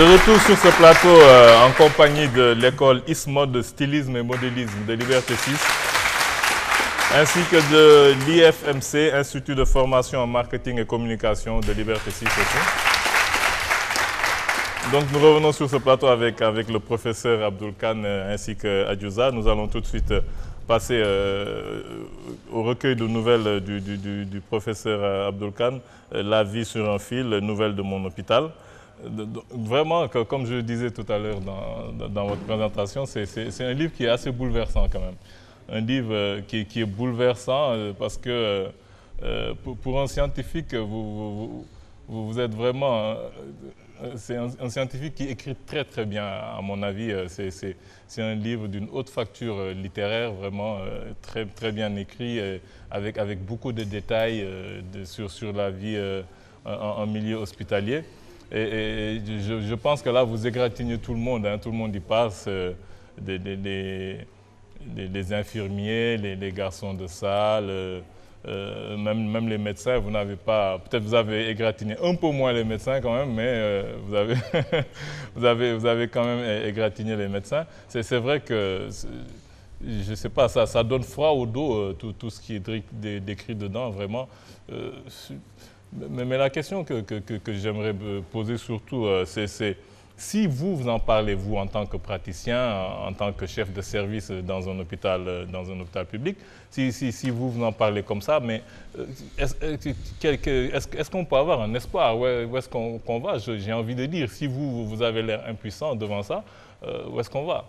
De retour sur ce plateau en compagnie de l'école ISMOD Stylisme et Modélisme de Liberté 6, ainsi que de l'IFMC, Institut de formation en marketing et communication de Liberté 6 aussi. Donc nous revenons sur ce plateau avec le professeur Abdoul Kane ainsi que Adiouza. Nous allons tout de suite passer au recueil de nouvelles du professeur Abdoul Kane, La vie sur un fil, nouvelles de mon hôpital. Vraiment, comme je le disais tout à l'heure dans votre présentation, c'est un livre qui est assez bouleversant quand même. Un livre qui est bouleversant parce que pour un scientifique, vous êtes vraiment... c'est un scientifique qui écrit très très bien, à mon avis. C'est un livre d'une haute facture littéraire, vraiment très, très bien écrit, avec beaucoup de détails sur la vie en milieu hospitalier. Et je pense que là, vous égratignez tout le monde, hein, tout le monde y passe, les infirmiers, les garçons de salle, même les médecins, vous n'avez pas... Peut-être vous avez égratigné un peu moins les médecins quand même, mais vous avez quand même égratigné les médecins. C'est vrai que, je ne sais pas, ça donne froid au dos, tout ce qui est décrit dedans, vraiment. Mais la question que j'aimerais poser surtout, c'est si vous en parlez, vous, en tant que praticien, en tant que chef de service dans un hôpital public, si vous en parlez comme ça, mais est-ce qu'on peut avoir un espoir? Où est-ce qu'on va? J'ai envie de dire, si vous avez l'air impuissant devant ça, où est-ce qu'on va?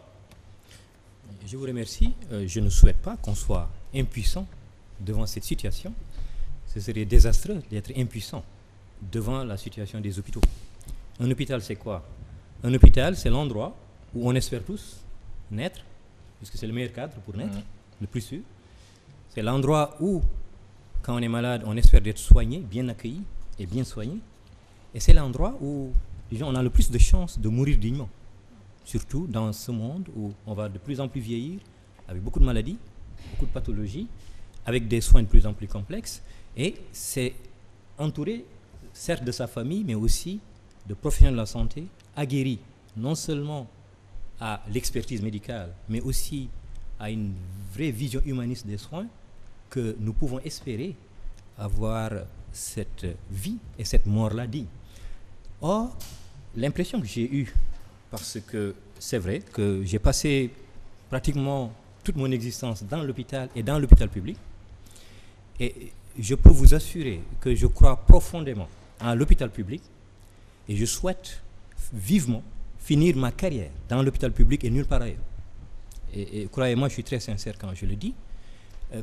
Je vous remercie. Je ne souhaite pas qu'on soit impuissant devant cette situation. Ce serait désastreux d'être impuissant devant la situation des hôpitaux. Un hôpital, c'est quoi? Un hôpital, c'est l'endroit où on espère tous naître, puisque c'est le meilleur cadre pour naître, le plus sûr. C'est l'endroit où, quand on est malade, on espère d'être soigné, bien accueilli et bien soigné. Et c'est l'endroit où on a le plus de chances de mourir dignement. Surtout dans ce monde où on va de plus en plus vieillir, avec beaucoup de maladies, beaucoup de pathologies, avec des soins de plus en plus complexes. Et c'est entouré, certes, de sa famille, mais aussi de professionnels de la santé, aguerris non seulement à l'expertise médicale, mais aussi à une vraie vision humaniste des soins, que nous pouvons espérer avoir cette vie et cette mort-là digne. Or, l'impression que j'ai eue, parce que c'est vrai que j'ai passé pratiquement toute mon existence dans l'hôpital et dans l'hôpital public, et je peux vous assurer que je crois profondément à l'hôpital public et je souhaite vivement finir ma carrière dans l'hôpital public et nulle part ailleurs. Et croyez-moi, je suis très sincère quand je le dis,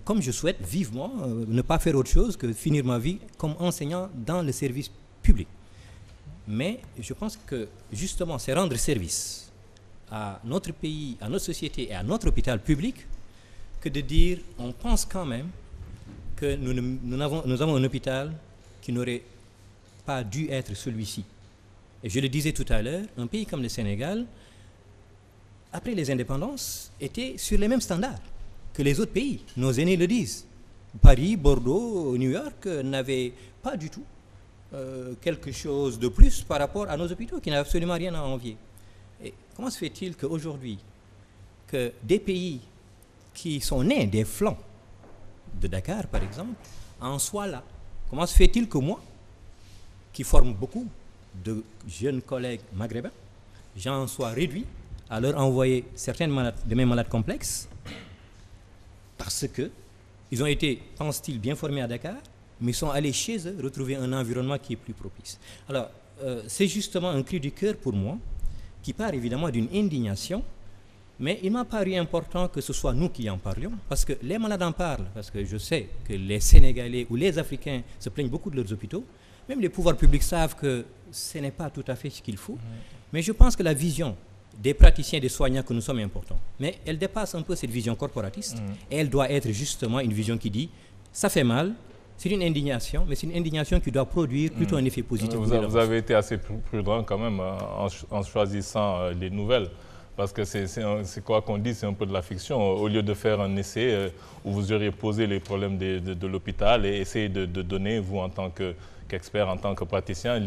comme je souhaite vivement ne pas faire autre chose que finir ma vie comme enseignant dans le service public. Mais je pense que justement, c'est rendre service à notre pays, à notre société et à notre hôpital public que de dire, on pense quand même que nous avons un hôpital qui n'aurait pas dû être celui-ci. Et je le disais tout à l'heure, un pays comme le Sénégal, après les indépendances, était sur les mêmes standards que les autres pays. Nos aînés le disent. Paris, Bordeaux, New York n'avaient pas du tout quelque chose de plus par rapport à nos hôpitaux qui n'avaient absolument rien à envier. Et comment se fait-il qu'aujourd'hui, que des pays qui sont nés des flancs de Dakar, par exemple, en soient là? Comment se fait-il que moi, qui forme beaucoup de jeunes collègues maghrébins, j'en sois réduit à leur envoyer certaines de mes malades complexes parce qu'ils ont été, pense-t-il, bien formés à Dakar, mais ils sont allés chez eux retrouver un environnement qui est plus propice. Alors, c'est justement un cri du cœur pour moi, qui part évidemment d'une indignation, mais il m'a paru important que ce soit nous qui en parlions, parce que les malades en parlent, parce que je sais que les Sénégalais ou les Africains se plaignent beaucoup de leurs hôpitaux, même les pouvoirs publics savent que ce n'est pas tout à fait ce qu'il faut, mais je pense que la vision des praticiens et des soignants que nous sommes est importante. Mais elle dépasse un peu cette vision corporatiste, et elle doit être justement une vision qui dit, ça fait mal, c'est une indignation, mais c'est une indignation qui doit produire plutôt un effet positif. Vous avez été assez prudent quand même en choisissant les nouvelles. Parce que c'est quoi qu'on dit, c'est un peu de la fiction. Au lieu de faire un essai où vous auriez posé les problèmes de l'hôpital et essayer de donner, vous en tant qu'expert, en tant que praticien,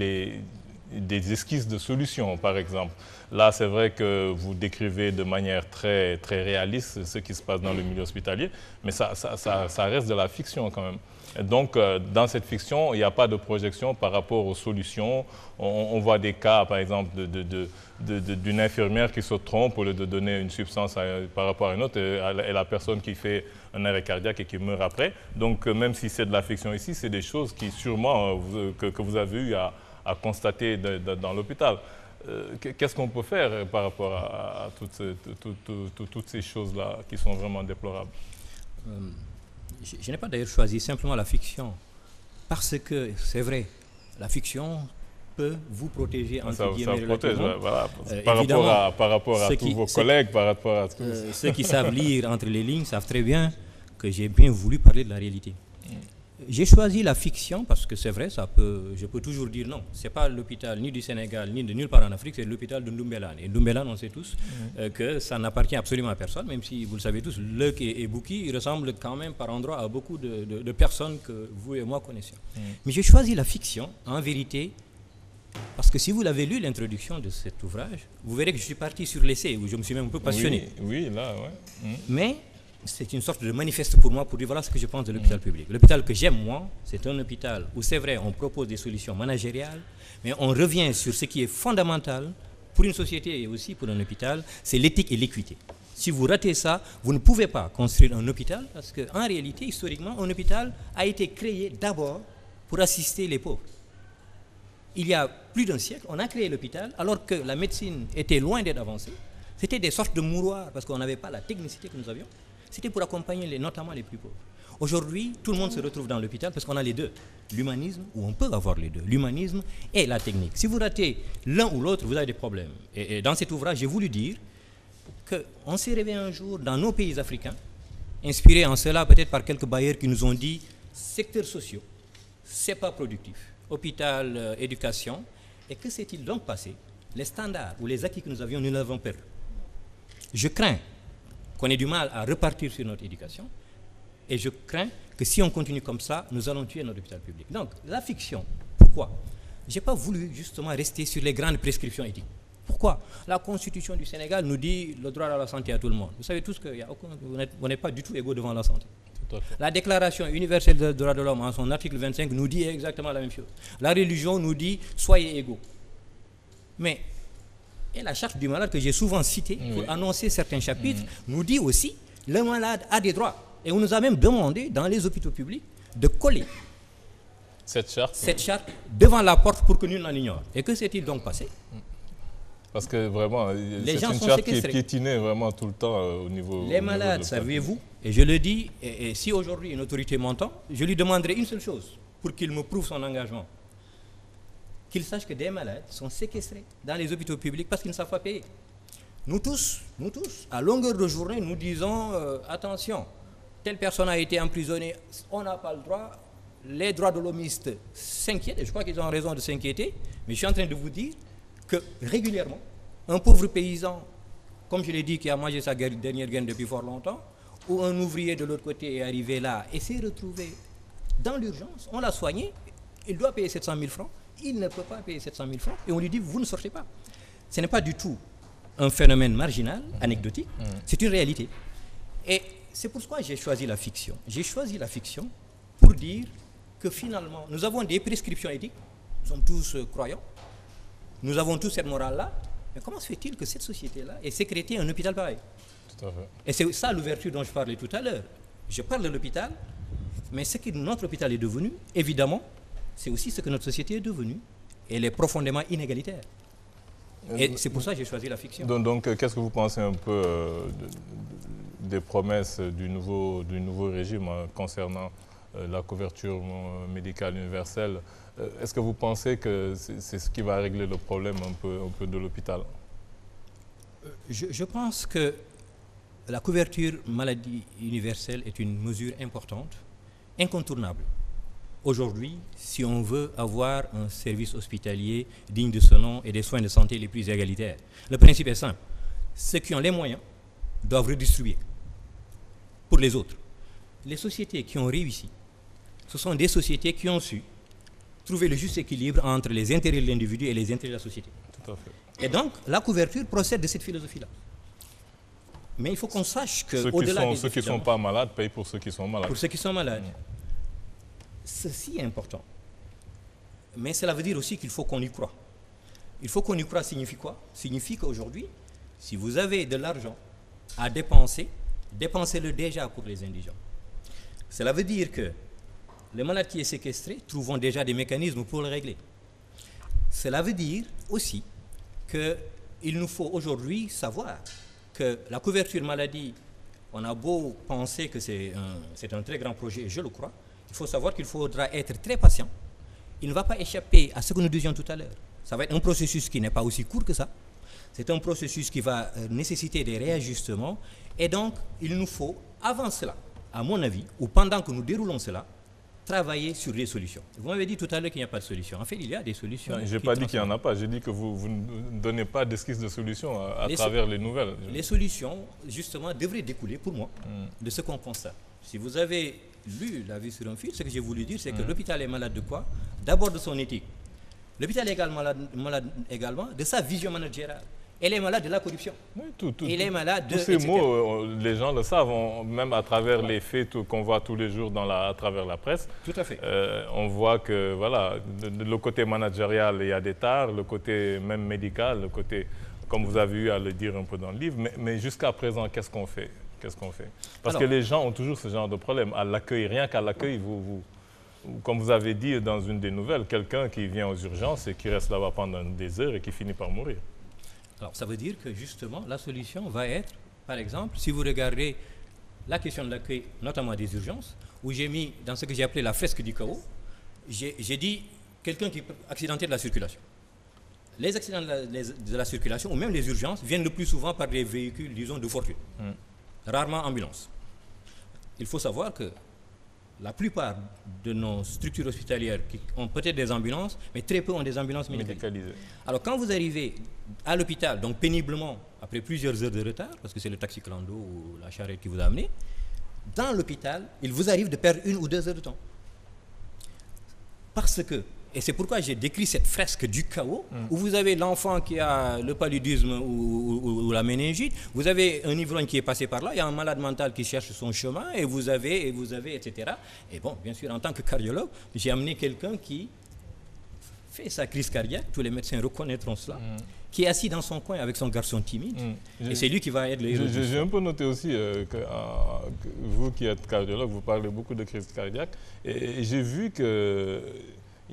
des esquisses de solutions, par exemple. Là, c'est vrai que vous décrivez de manière très, très réaliste ce qui se passe dans le milieu hospitalier, mais ça reste de la fiction quand même. Et donc, dans cette fiction, il n'y a pas de projection par rapport aux solutions. On voit des cas, par exemple, d'une infirmière qui se trompe au lieu de donner une substance par rapport à une autre, et la personne qui fait un arrêt cardiaque et qui meurt après. Donc, même si c'est de la fiction ici, c'est des choses qui, sûrement, que vous avez eu à constater dans l'hôpital. Qu'est-ce qu'on peut faire par rapport à toutes ces choses-là qui sont vraiment déplorables? Je n'ai pas d'ailleurs choisi simplement la fiction, parce que c'est vrai, la fiction peut vous protéger entre guillemets. Ça protège, voilà, par rapport à tous vos collègues, par rapport à ceux qui savent lire entre les lignes savent très bien que j'ai bien voulu parler de la réalité. J'ai choisi la fiction parce que c'est vrai, je peux toujours dire non. Ce n'est pas l'hôpital ni du Sénégal, ni de nulle part en Afrique, c'est l'hôpital de Ndoumbélane. Et Ndoumbélane, on sait tous que ça n'appartient absolument à personne, même si vous le savez tous, Leuk et Bouki ressemblent quand même par endroits à beaucoup de personnes que vous et moi connaissions. Mais j'ai choisi la fiction, en vérité, parce que si vous l'avez lu, l'introduction de cet ouvrage, vous verrez que je suis parti sur l'essai, où je me suis même un peu passionné. Oui, là, ouais. Mais c'est une sorte de manifeste pour moi pour dire voilà ce que je pense de l'hôpital public. L'hôpital que j'aime, moi, c'est un hôpital où c'est vrai, on propose des solutions managériales, mais on revient sur ce qui est fondamental pour une société et aussi pour un hôpital, c'est l'éthique et l'équité. Si vous ratez ça, vous ne pouvez pas construire un hôpital parce qu'en réalité, historiquement, un hôpital a été créé d'abord pour assister les pauvres. Il y a plus d'un siècle, on a créé l'hôpital alors que la médecine était loin d'être avancée. C'était des sortes de mouroirs parce qu'on n'avait pas la technicité que nous avions. C'était pour accompagner notamment les plus pauvres. Aujourd'hui, tout le monde se retrouve dans l'hôpital parce qu'on a les deux. L'humanisme, ou on peut avoir les deux, l'humanisme et la technique. Si vous ratez l'un ou l'autre, vous avez des problèmes. Et dans cet ouvrage, j'ai voulu dire qu'on s'est réveillé un jour dans nos pays africains, inspirés en cela peut-être par quelques bailleurs qui nous ont dit secteurs sociaux, c'est pas productif. Hôpital, éducation. Et que s'est-il donc passé? Les standards ou les acquis que nous avions, nous l'avons perdu. Je crains qu'on ait du mal à repartir sur notre éducation. Et je crains que si on continue comme ça, nous allons tuer notre hôpital public. Donc, la fiction, pourquoi? Je n'ai pas voulu justement rester sur les grandes prescriptions éthiques. Pourquoi? La Constitution du Sénégal nous dit le droit à la santé à tout le monde. Vous savez tous que vous n'êtes pas du tout égaux devant la santé. La Déclaration universelle des droits de l'homme, en son article 25, nous dit exactement la même chose. La religion nous dit soyez égaux. Mais et la charte du malade que j'ai souvent citée pour annoncer certains chapitres nous dit aussi le malade a des droits. Et on nous a même demandé dans les hôpitaux publics de coller cette charte devant la porte pour que nul n'en ignore. Et que s'est-il donc passé? Parce que vraiment, c'est une charte qui est piétinée vraiment tout le temps au niveau... Les malades, savez-vous, et je le dis, et si aujourd'hui une autorité m'entend, je lui demanderai une seule chose pour qu'il me prouve son engagement. Qu'il sache que des malades sont séquestrés dans les hôpitaux publics parce qu'ils ne savent pas payer. Nous tous, à longueur de journée, nous disons attention, telle personne a été emprisonnée, on n'a pas le droit. Les droits de l'homiste s'inquiètent, et je crois qu'ils ont raison de s'inquiéter, mais je suis en train de vous dire que régulièrement, un pauvre paysan, comme je l'ai dit, qui a mangé sa dernière graine depuis fort longtemps, ou un ouvrier de l'autre côté est arrivé là et s'est retrouvé dans l'urgence, on l'a soigné, il doit payer 700 000 francs. Il ne peut pas payer 700 000 francs et on lui dit vous ne sortez pas. Ce n'est pas du tout un phénomène marginal, anecdotique, c'est une réalité. Et c'est pourquoi j'ai choisi la fiction. J'ai choisi la fiction pour dire que finalement, nous avons des prescriptions éthiques, nous sommes tous croyants, nous avons tous cette morale-là, mais comment se fait-il que cette société-là ait sécrété un hôpital pareil? Tout à fait. Et c'est ça l'ouverture dont je parlais tout à l'heure. Je parle de l'hôpital, mais ce que notre hôpital est devenu, évidemment, c'est aussi ce que notre société est devenue. Elle est profondément inégalitaire. Et c'est pour ça que j'ai choisi la fiction. Donc qu'est-ce que vous pensez un peu des promesses du nouveau régime concernant la couverture médicale universelle? Est-ce que vous pensez que c'est ce qui va régler le problème un peu de l'hôpital? Je pense que la couverture maladie universelle est une mesure importante, incontournable. Aujourd'hui, si on veut avoir un service hospitalier digne de ce nom et des soins de santé les plus égalitaires, le principe est simple. Ceux qui ont les moyens doivent redistribuer pour les autres. Les sociétés qui ont réussi, ce sont des sociétés qui ont su trouver le juste équilibre entre les intérêts de l'individu et les intérêts de la société. Tout à fait. Et donc, la couverture procède de cette philosophie-là. Mais il faut qu'on sache que ceux qui ne sont pas malades payent pour ceux qui sont malades. Pour ceux qui sont malades. Ceci est important. Mais cela veut dire aussi qu'il faut qu'on y croit. Il faut qu'on y croit signifie quoi? Signifie qu'aujourd'hui, si vous avez de l'argent à dépenser, dépensez-le déjà pour les indigents. Cela veut dire que le malade qui est séquestré, trouvons déjà des mécanismes pour le régler. Cela veut dire aussi qu'il nous faut aujourd'hui savoir que la couverture maladie, on a beau penser que c'est un très grand projet, je le crois, il faut savoir qu'il faudra être très patient. Il ne va pas échapper à ce que nous disions tout à l'heure. Ça va être un processus qui n'est pas aussi court que ça. C'est un processus qui va nécessiter des réajustements. Et donc, il nous faut, avant cela, à mon avis, ou pendant que nous déroulons cela, travailler sur des solutions. Vous m'avez dit tout à l'heure qu'il n'y a pas de solution. En fait, il y a des solutions. Je n'ai pas dit qu'il n'y en a pas. J'ai dit que vous ne donnez pas d'esquisse de solution à travers les nouvelles. Les solutions, justement, devraient découler, pour moi, de ce qu'on constate. Si vous avez lu La vie sur un fil, ce que j'ai voulu dire, c'est que l'hôpital est malade de quoi? D'abord de son éthique. L'hôpital est malade également de sa vision managériale. Elle est malade de la corruption. Oui, il est malade de... Tous ces mots, les gens le savent, même à travers les faits qu'on voit tous les jours à travers la presse. Tout à fait. On voit que, voilà, le côté managérial, il y a des tares, le côté même médical, le côté, comme vous avez eu à le dire un peu dans le livre. Mais jusqu'à présent, qu'est-ce qu'on fait? Parce que les gens ont toujours ce genre de problème. À l'accueil, rien qu'à l'accueil, comme vous avez dit dans une des nouvelles, quelqu'un qui vient aux urgences et qui reste là-bas pendant des heures et qui finit par mourir. Alors, ça veut dire que, justement, la solution va être, par exemple, si vous regardez la question de l'accueil, notamment des urgences, où j'ai mis, dans ce que j'ai appelé la fresque du chaos, j'ai dit quelqu'un qui est accidenté de la circulation. Les accidents de la circulation, ou même les urgences, viennent le plus souvent par des véhicules, disons, de fortune. Rarement ambulance. Il faut savoir que la plupart de nos structures hospitalières qui ont peut-être des ambulances, mais très peu ont des ambulances médicalisées. Alors quand vous arrivez à l'hôpital, donc péniblement, après plusieurs heures de retard, parce que c'est le taxi clando ou la charrette qui vous a amené, dans l'hôpital, il vous arrive de perdre 1 ou 2 heures de temps. Parce que, et c'est pourquoi j'ai décrit cette fresque du chaos, où vous avez l'enfant qui a le paludisme ou la méningite, vous avez un ivrogne qui est passé par là, il y a un malade mental qui cherche son chemin, et vous avez, etc. Et bon, bien sûr, en tant que cardiologue, j'ai amené quelqu'un qui fait sa crise cardiaque, tous les médecins reconnaîtront cela, qui est assis dans son coin avec son garçon timide, et c'est lui qui va être le héros. J'ai un peu noté aussi que vous qui êtes cardiologue, vous parlez beaucoup de crise cardiaque, et j'ai vu que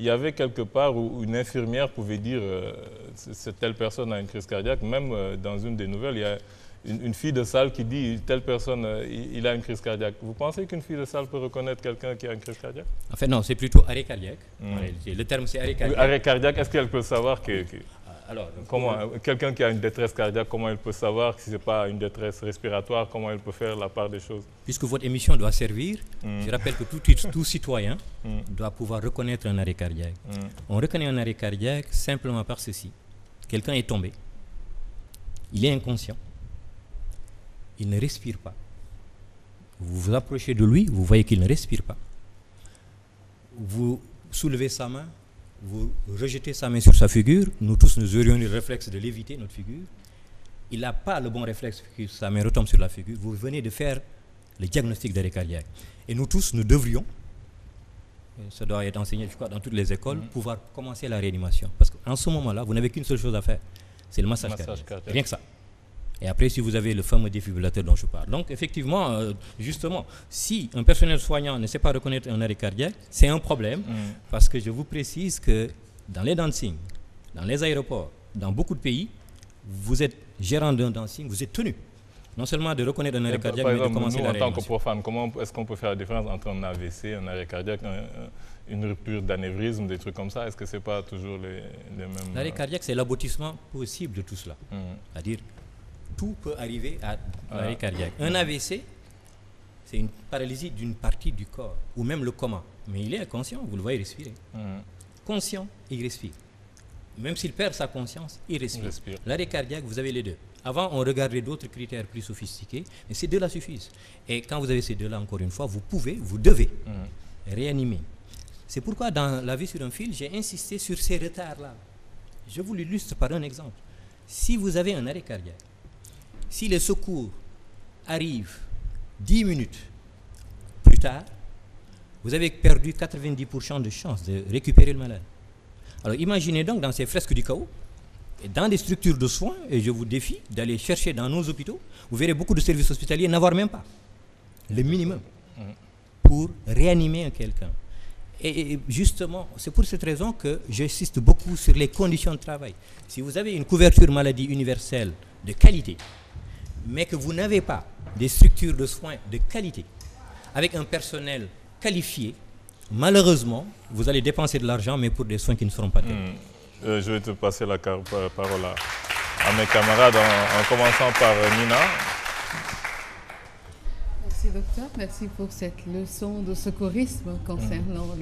il y avait quelque part où une infirmière pouvait dire cette telle personne a une crise cardiaque. Même dans une des nouvelles, il y a une fille de salle qui dit telle personne, il a une crise cardiaque. Vous pensez qu'une fille de salle peut reconnaître quelqu'un qui a une crise cardiaque? En fait, non, c'est plutôt arrêt cardiaque. En réalité. Le terme, c'est arrêt cardiaque. Arrêt cardiaque, est-ce qu'elle peut savoir quelqu'un qui a une détresse cardiaque, comment elle peut savoir si ce n'est pas une détresse respiratoire, comment elle peut faire la part des choses? Puisque votre émission doit servir, je rappelle que tout citoyen doit pouvoir reconnaître un arrêt cardiaque. On reconnaît un arrêt cardiaque simplement par ceci. Quelqu'un est tombé, il est inconscient, il ne respire pas. Vous vous approchez de lui, vous voyez qu'il ne respire pas. Vous soulevez sa main, vous rejetez sa main sur sa figure, nous tous nous aurions le réflexe de l'éviter, notre figure. Il n'a pas le bon réflexe que sa main retombe sur la figure. Vous venez de faire le diagnostic d'arrêt cardiaque. Et nous tous, nous devrions, ça doit être enseigné, je crois, dans toutes les écoles, pouvoir commencer la réanimation. Parce qu'en ce moment-là, vous n'avez qu'une seule chose à faire, c'est le massage cardiaque. Rien que ça. Et après, si vous avez le fameux défibrillateur dont je parle. Donc, effectivement, justement, si un personnel soignant ne sait pas reconnaître un arrêt cardiaque, c'est un problème, parce que je vous précise que dans les dancing, dans les aéroports, dans beaucoup de pays, vous êtes gérant d'un dancing, vous êtes tenu non seulement de reconnaître un arrêt cardiaque, mais de commencer la réanimation. En tant que profane, comment est-ce qu'on peut faire la différence entre un AVC, un arrêt cardiaque, une rupture d'anévrisme, des trucs comme ça? Est-ce que ce n'est pas toujours les mêmes... L'arrêt cardiaque, c'est l'aboutissement possible de tout cela. C'est-à-dire, tout peut arriver à l'arrêt cardiaque. Un AVC, c'est une paralysie d'une partie du corps, ou même le coma. Mais il est inconscient, vous le voyez respirer. Conscient, il respire. Même s'il perd sa conscience, il respire. L'arrêt cardiaque, vous avez les deux. Avant, on regardait d'autres critères plus sophistiqués, mais ces deux-là suffisent. Et quand vous avez ces deux-là, encore une fois, vous devez réanimer C'est pourquoi dans La vie sur un fil, j'ai insisté sur ces retards-là. Je vous l'illustre par un exemple. Si vous avez un arrêt cardiaque, si les secours arrivent 10 minutes plus tard, vous avez perdu 90% de chances de récupérer le malade. Alors imaginez donc dans ces fresques du chaos, et dans des structures de soins, et je vous défie d'aller chercher dans nos hôpitaux, vous verrez beaucoup de services hospitaliers n'avoir même pas le minimum pour réanimer quelqu'un. Et justement, c'est pour cette raison que j'insiste beaucoup sur les conditions de travail. Si vous avez une couverture maladie universelle de qualité, mais que vous n'avez pas des structures de soins de qualité, avec un personnel qualifié, malheureusement, vous allez dépenser de l'argent, mais pour des soins qui ne seront pas tels. Je vais te passer la parole à mes camarades, en commençant par Nina. Merci docteur, merci pour cette leçon de secourisme concernant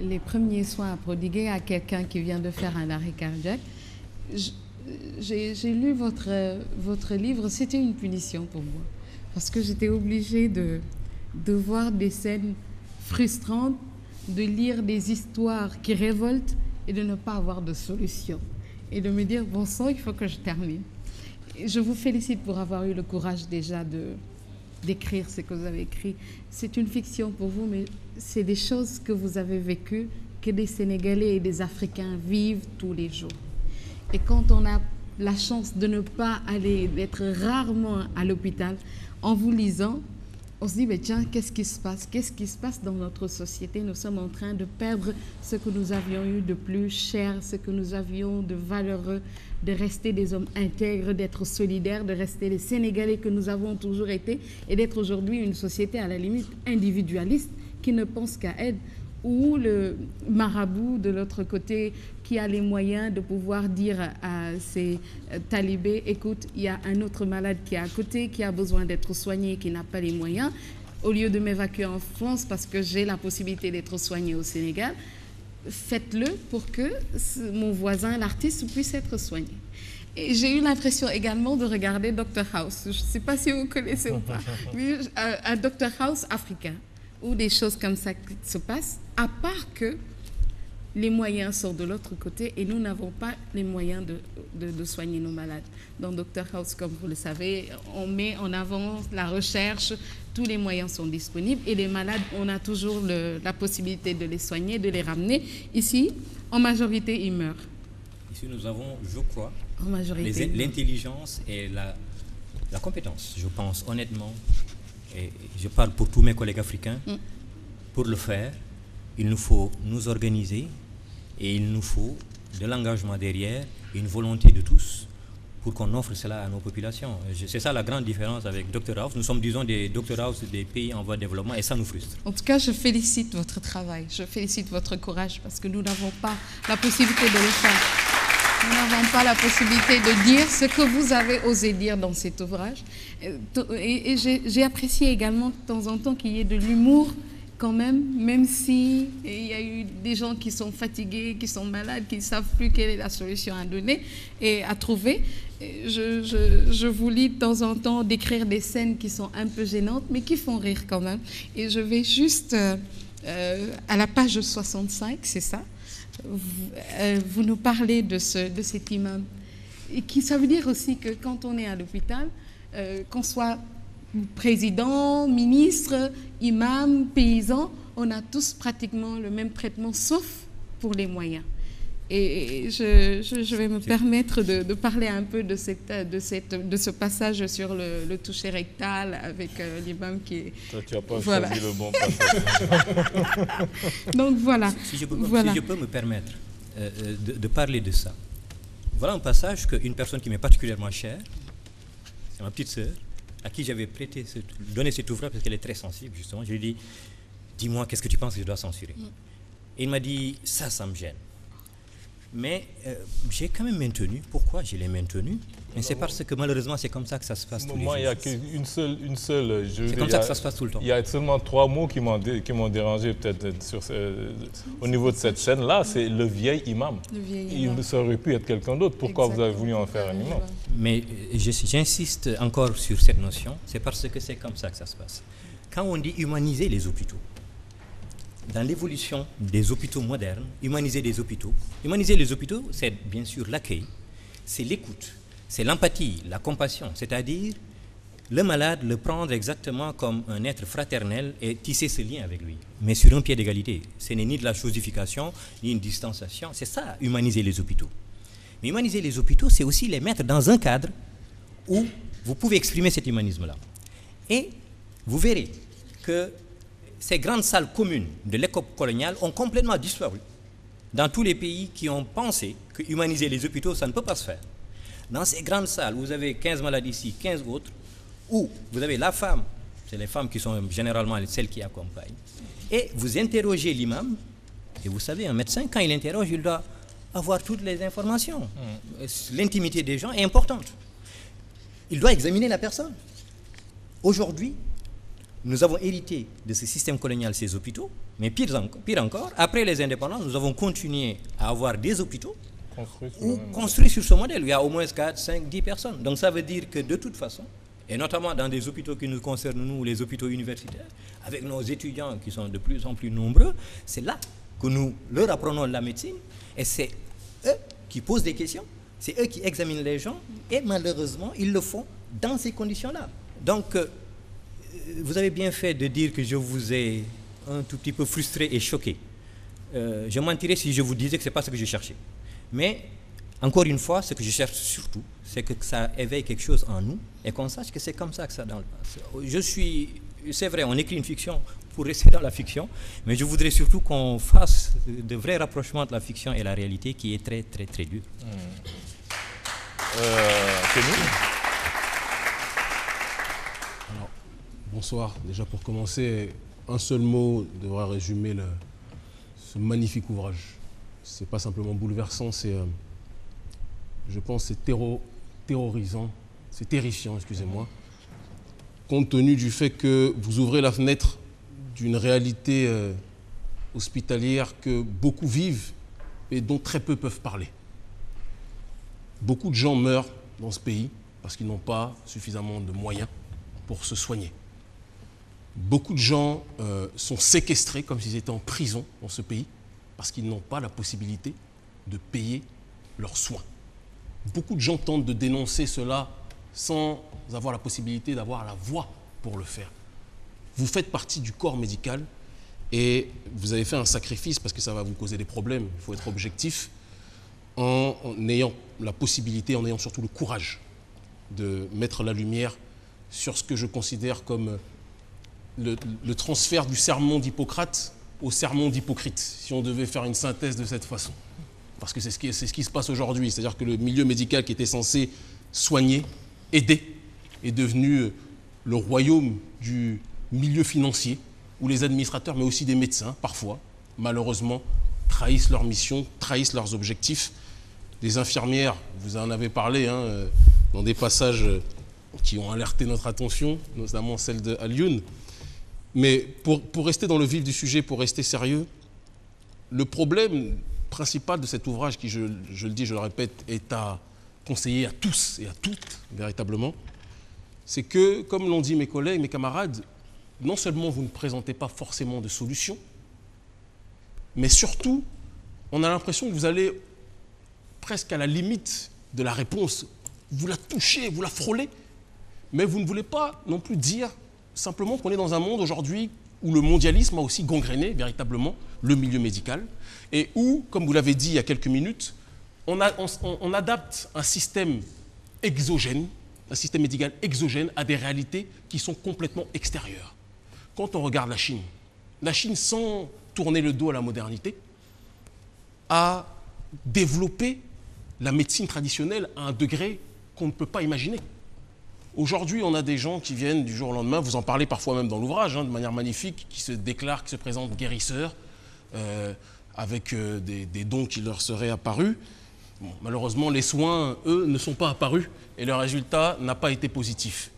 les premiers soins à prodiguer à quelqu'un qui vient de faire un arrêt cardiaque. J'ai lu votre livre, c'était une punition pour moi, parce que j'étais obligée de voir des scènes frustrantes, de lire des histoires qui révoltent et de ne pas avoir de solution. Et de me dire, bon sang, il faut que je termine. Et je vous félicite pour avoir eu le courage déjà d'écrire ce que vous avez écrit. C'est une fiction pour vous, mais c'est des choses que vous avez vécues, que des Sénégalais et des Africains vivent tous les jours. Et quand on a la chance de ne pas aller, d'être rarement à l'hôpital, en vous lisant, on se dit, mais tiens, qu'est-ce qui se passe? Qu'est-ce qui se passe dans notre société? Nous sommes en train de perdre ce que nous avions eu de plus cher, ce que nous avions de valeureux, de rester des hommes intègres, d'être solidaires, de rester les Sénégalais que nous avons toujours été et d'être aujourd'hui une société à la limite individualiste qui ne pense qu'à elle, ou le marabout de l'autre côté qui a les moyens de pouvoir dire à ses talibés, écoute, il y a un autre malade qui est à côté, qui a besoin d'être soigné et qui n'a pas les moyens, au lieu de m'évacuer en France parce que j'ai la possibilité d'être soigné au Sénégal, faites-le pour que mon voisin, l'artiste, puisse être soigné. Et j'ai eu l'impression également de regarder Dr House. Je ne sais pas si vous connaissez ou pas, mais un Dr House africain, où des choses comme ça se passent, à part que les moyens sont de l'autre côté et nous n'avons pas les moyens de soigner nos malades. Dans Dr House, comme vous le savez, on met en avant la recherche, tous les moyens sont disponibles et les malades, on a toujours la possibilité de les soigner, de les ramener. Ici, en majorité, ils meurent. Ici, nous avons, je crois, l'intelligence et la compétence, je pense honnêtement, et je parle pour tous mes collègues africains, pour le faire, il nous faut nous organiser et il nous faut de l'engagement derrière, une volonté de tous pour qu'on offre cela à nos populations. C'est ça la grande différence avec Dr House. Nous sommes, disons, des Dr House des pays en voie de développement et ça nous frustre. En tout cas, je félicite votre travail, je félicite votre courage parce que nous n'avons pas la possibilité de le faire. Nous n'avons pas la possibilité de dire ce que vous avez osé dire dans cet ouvrage. Et j'ai apprécié également de temps en temps qu'il y ait de l'humour quand même si il y a eu des gens qui sont fatigués, qui sont malades, qui ne savent plus quelle est la solution à donner et à trouver. Je vous lis de temps en temps décrire des scènes qui sont un peu gênantes, mais qui font rire quand même. Et je vais juste à la page 65, c'est ça. Vous nous parlez de cet imam. Et ça veut dire aussi que quand on est à l'hôpital, qu'on soit président, ministre, imam, paysan, on a tous pratiquement le même traitement, sauf pour les moyens. Et je vais me permettre de parler un peu de ce passage sur le toucher rectal avec l'imam qui est... Toi, tu n'as pas choisi le bon passage. Donc voilà. Si je peux me permettre de parler de ça. Voilà un passage qu'une personne qui m'est particulièrement chère, c'est ma petite sœur, à qui j'avais donné cet ouvrage parce qu'elle est très sensible, justement. Je lui ai dit, dis-moi, qu'est-ce que tu penses que je dois censurer? Et il m'a dit, ça me gêne. Mais j'ai quand même maintenu. Pourquoi je l'ai maintenu? Mais c'est parce que malheureusement, c'est comme ça que ça se passe tous les jours. Moi, il n'y a qu'une seule. C'est comme ça que ça se passe tout le temps. Il y a seulement 3 mots qui m'ont dérangé peut-être au niveau de cette scène-là. C'est le vieil imam. Ça aurait pu être quelqu'un d'autre. Pourquoi vous avez voulu en faire un imam? Mais j'insiste encore sur cette notion. C'est parce que c'est comme ça que ça se passe. Quand on dit humaniser les hôpitaux, dans l'évolution des hôpitaux modernes, humaniser les hôpitaux. Humaniser les hôpitaux, c'est bien sûr l'accueil, c'est l'écoute, c'est l'empathie, la compassion, c'est-à-dire le malade le prendre exactement comme un être fraternel et tisser ce lien avec lui, mais sur un pied d'égalité. Ce n'est ni de la chosification, ni une distanciation. C'est ça, humaniser les hôpitaux. Mais humaniser les hôpitaux, c'est aussi les mettre dans un cadre où vous pouvez exprimer cet humanisme-là. Et vous verrez que ces grandes salles communes de l'époque coloniale ont complètement disparu dans tous les pays qui ont pensé que humaniser les hôpitaux, ça ne peut pas se faire. Dans ces grandes salles, vous avez 15 malades ici, 15 autres, où vous avez la femme, c'est les femmes qui sont généralement celles qui accompagnent, et vous interrogez l'imam, et vous savez, un médecin, quand il interroge, il doit avoir toutes les informations. L'intimité des gens est importante. Il doit examiner la personne. Aujourd'hui, nous avons hérité de ce système colonial, ces hôpitaux, mais pire encore, après les indépendances, nous avons continué à avoir des hôpitaux construits sur ce modèle. Il y a au moins 4, 5, 10 personnes. Donc ça veut dire que de toute façon, et notamment dans des hôpitaux qui nous concernent, nous, les hôpitaux universitaires, avec nos étudiants qui sont de plus en plus nombreux, c'est là que nous leur apprenons la médecine, et c'est eux qui posent des questions, c'est eux qui examinent les gens, et malheureusement, ils le font dans ces conditions-là. Donc, vous avez bien fait de dire que je vous ai un tout petit peu frustré et choqué. Je mentirais si je vous disais que ce n'est pas ce que je cherchais. Mais, encore une fois, ce que je cherche surtout, c'est que ça éveille quelque chose en nous et qu'on sache que c'est comme ça que ça dans le passé. C'est vrai, on écrit une fiction pour rester dans la fiction, mais je voudrais surtout qu'on fasse de vrais rapprochements entre la fiction et la réalité qui est très, très, très dur. Alors, bonsoir. Déjà pour commencer, un seul mot devra résumer ce magnifique ouvrage. C'est pas simplement bouleversant, c'est, je pense, c'est terrorisant, c'est terrifiant, excusez-moi, compte tenu du fait que vous ouvrez la fenêtre d'une réalité hospitalière que beaucoup vivent et dont très peu peuvent parler. Beaucoup de gens meurent dans ce pays parce qu'ils n'ont pas suffisamment de moyens pour se soigner. Beaucoup de gens sont séquestrés comme s'ils étaient en prison dans ce pays parce qu'ils n'ont pas la possibilité de payer leurs soins. Beaucoup de gens tentent de dénoncer cela sans avoir la possibilité d'avoir la voix pour le faire. Vous faites partie du corps médical et vous avez fait un sacrifice parce que ça va vous causer des problèmes, il faut être objectif, en ayant la possibilité, en ayant surtout le courage de mettre la lumière sur ce que je considère comme le transfert du sermon d'Hippocrate au sermon d'Hypocrite, si on devait faire une synthèse de cette façon. Parce que c'est ce qui se passe aujourd'hui, c'est-à-dire que le milieu médical qui était censé soigner, aider, est devenu le royaume du milieu financier, où les administrateurs, mais aussi des médecins, parfois, malheureusement, trahissent leur mission, trahissent leurs objectifs. Les infirmières, vous en avez parlé, dans des passages qui ont alerté notre attention, notamment celle de Alioune. Mais pour rester dans le vif du sujet, pour rester sérieux, le problème principal de cet ouvrage, qui, je le dis, je le répète, est à conseiller à tous et à toutes, véritablement, c'est que, comme l'ont dit mes collègues, mes camarades, non seulement vous ne présentez pas forcément de solution, mais surtout, on a l'impression que vous allez presque à la limite de la réponse. Vous la touchez, vous la frôlez, mais vous ne voulez pas non plus dire simplement qu'on est dans un monde aujourd'hui où le mondialisme a aussi gangréné véritablement le milieu médical et où, comme vous l'avez dit il y a quelques minutes, on adapte un système exogène, un système médical exogène à des réalités qui sont complètement extérieures. Quand on regarde la Chine, sans tourner le dos à la modernité, a développé la médecine traditionnelle à un degré qu'on ne peut pas imaginer. Aujourd'hui, on a des gens qui viennent du jour au lendemain, vous en parlez parfois même dans l'ouvrage, de manière magnifique, qui se déclarent, qui se présentent guérisseurs, avec des dons qui leur seraient apparus. Bon, malheureusement, les soins, eux, ne sont pas apparus et le résultat n'a pas été positif.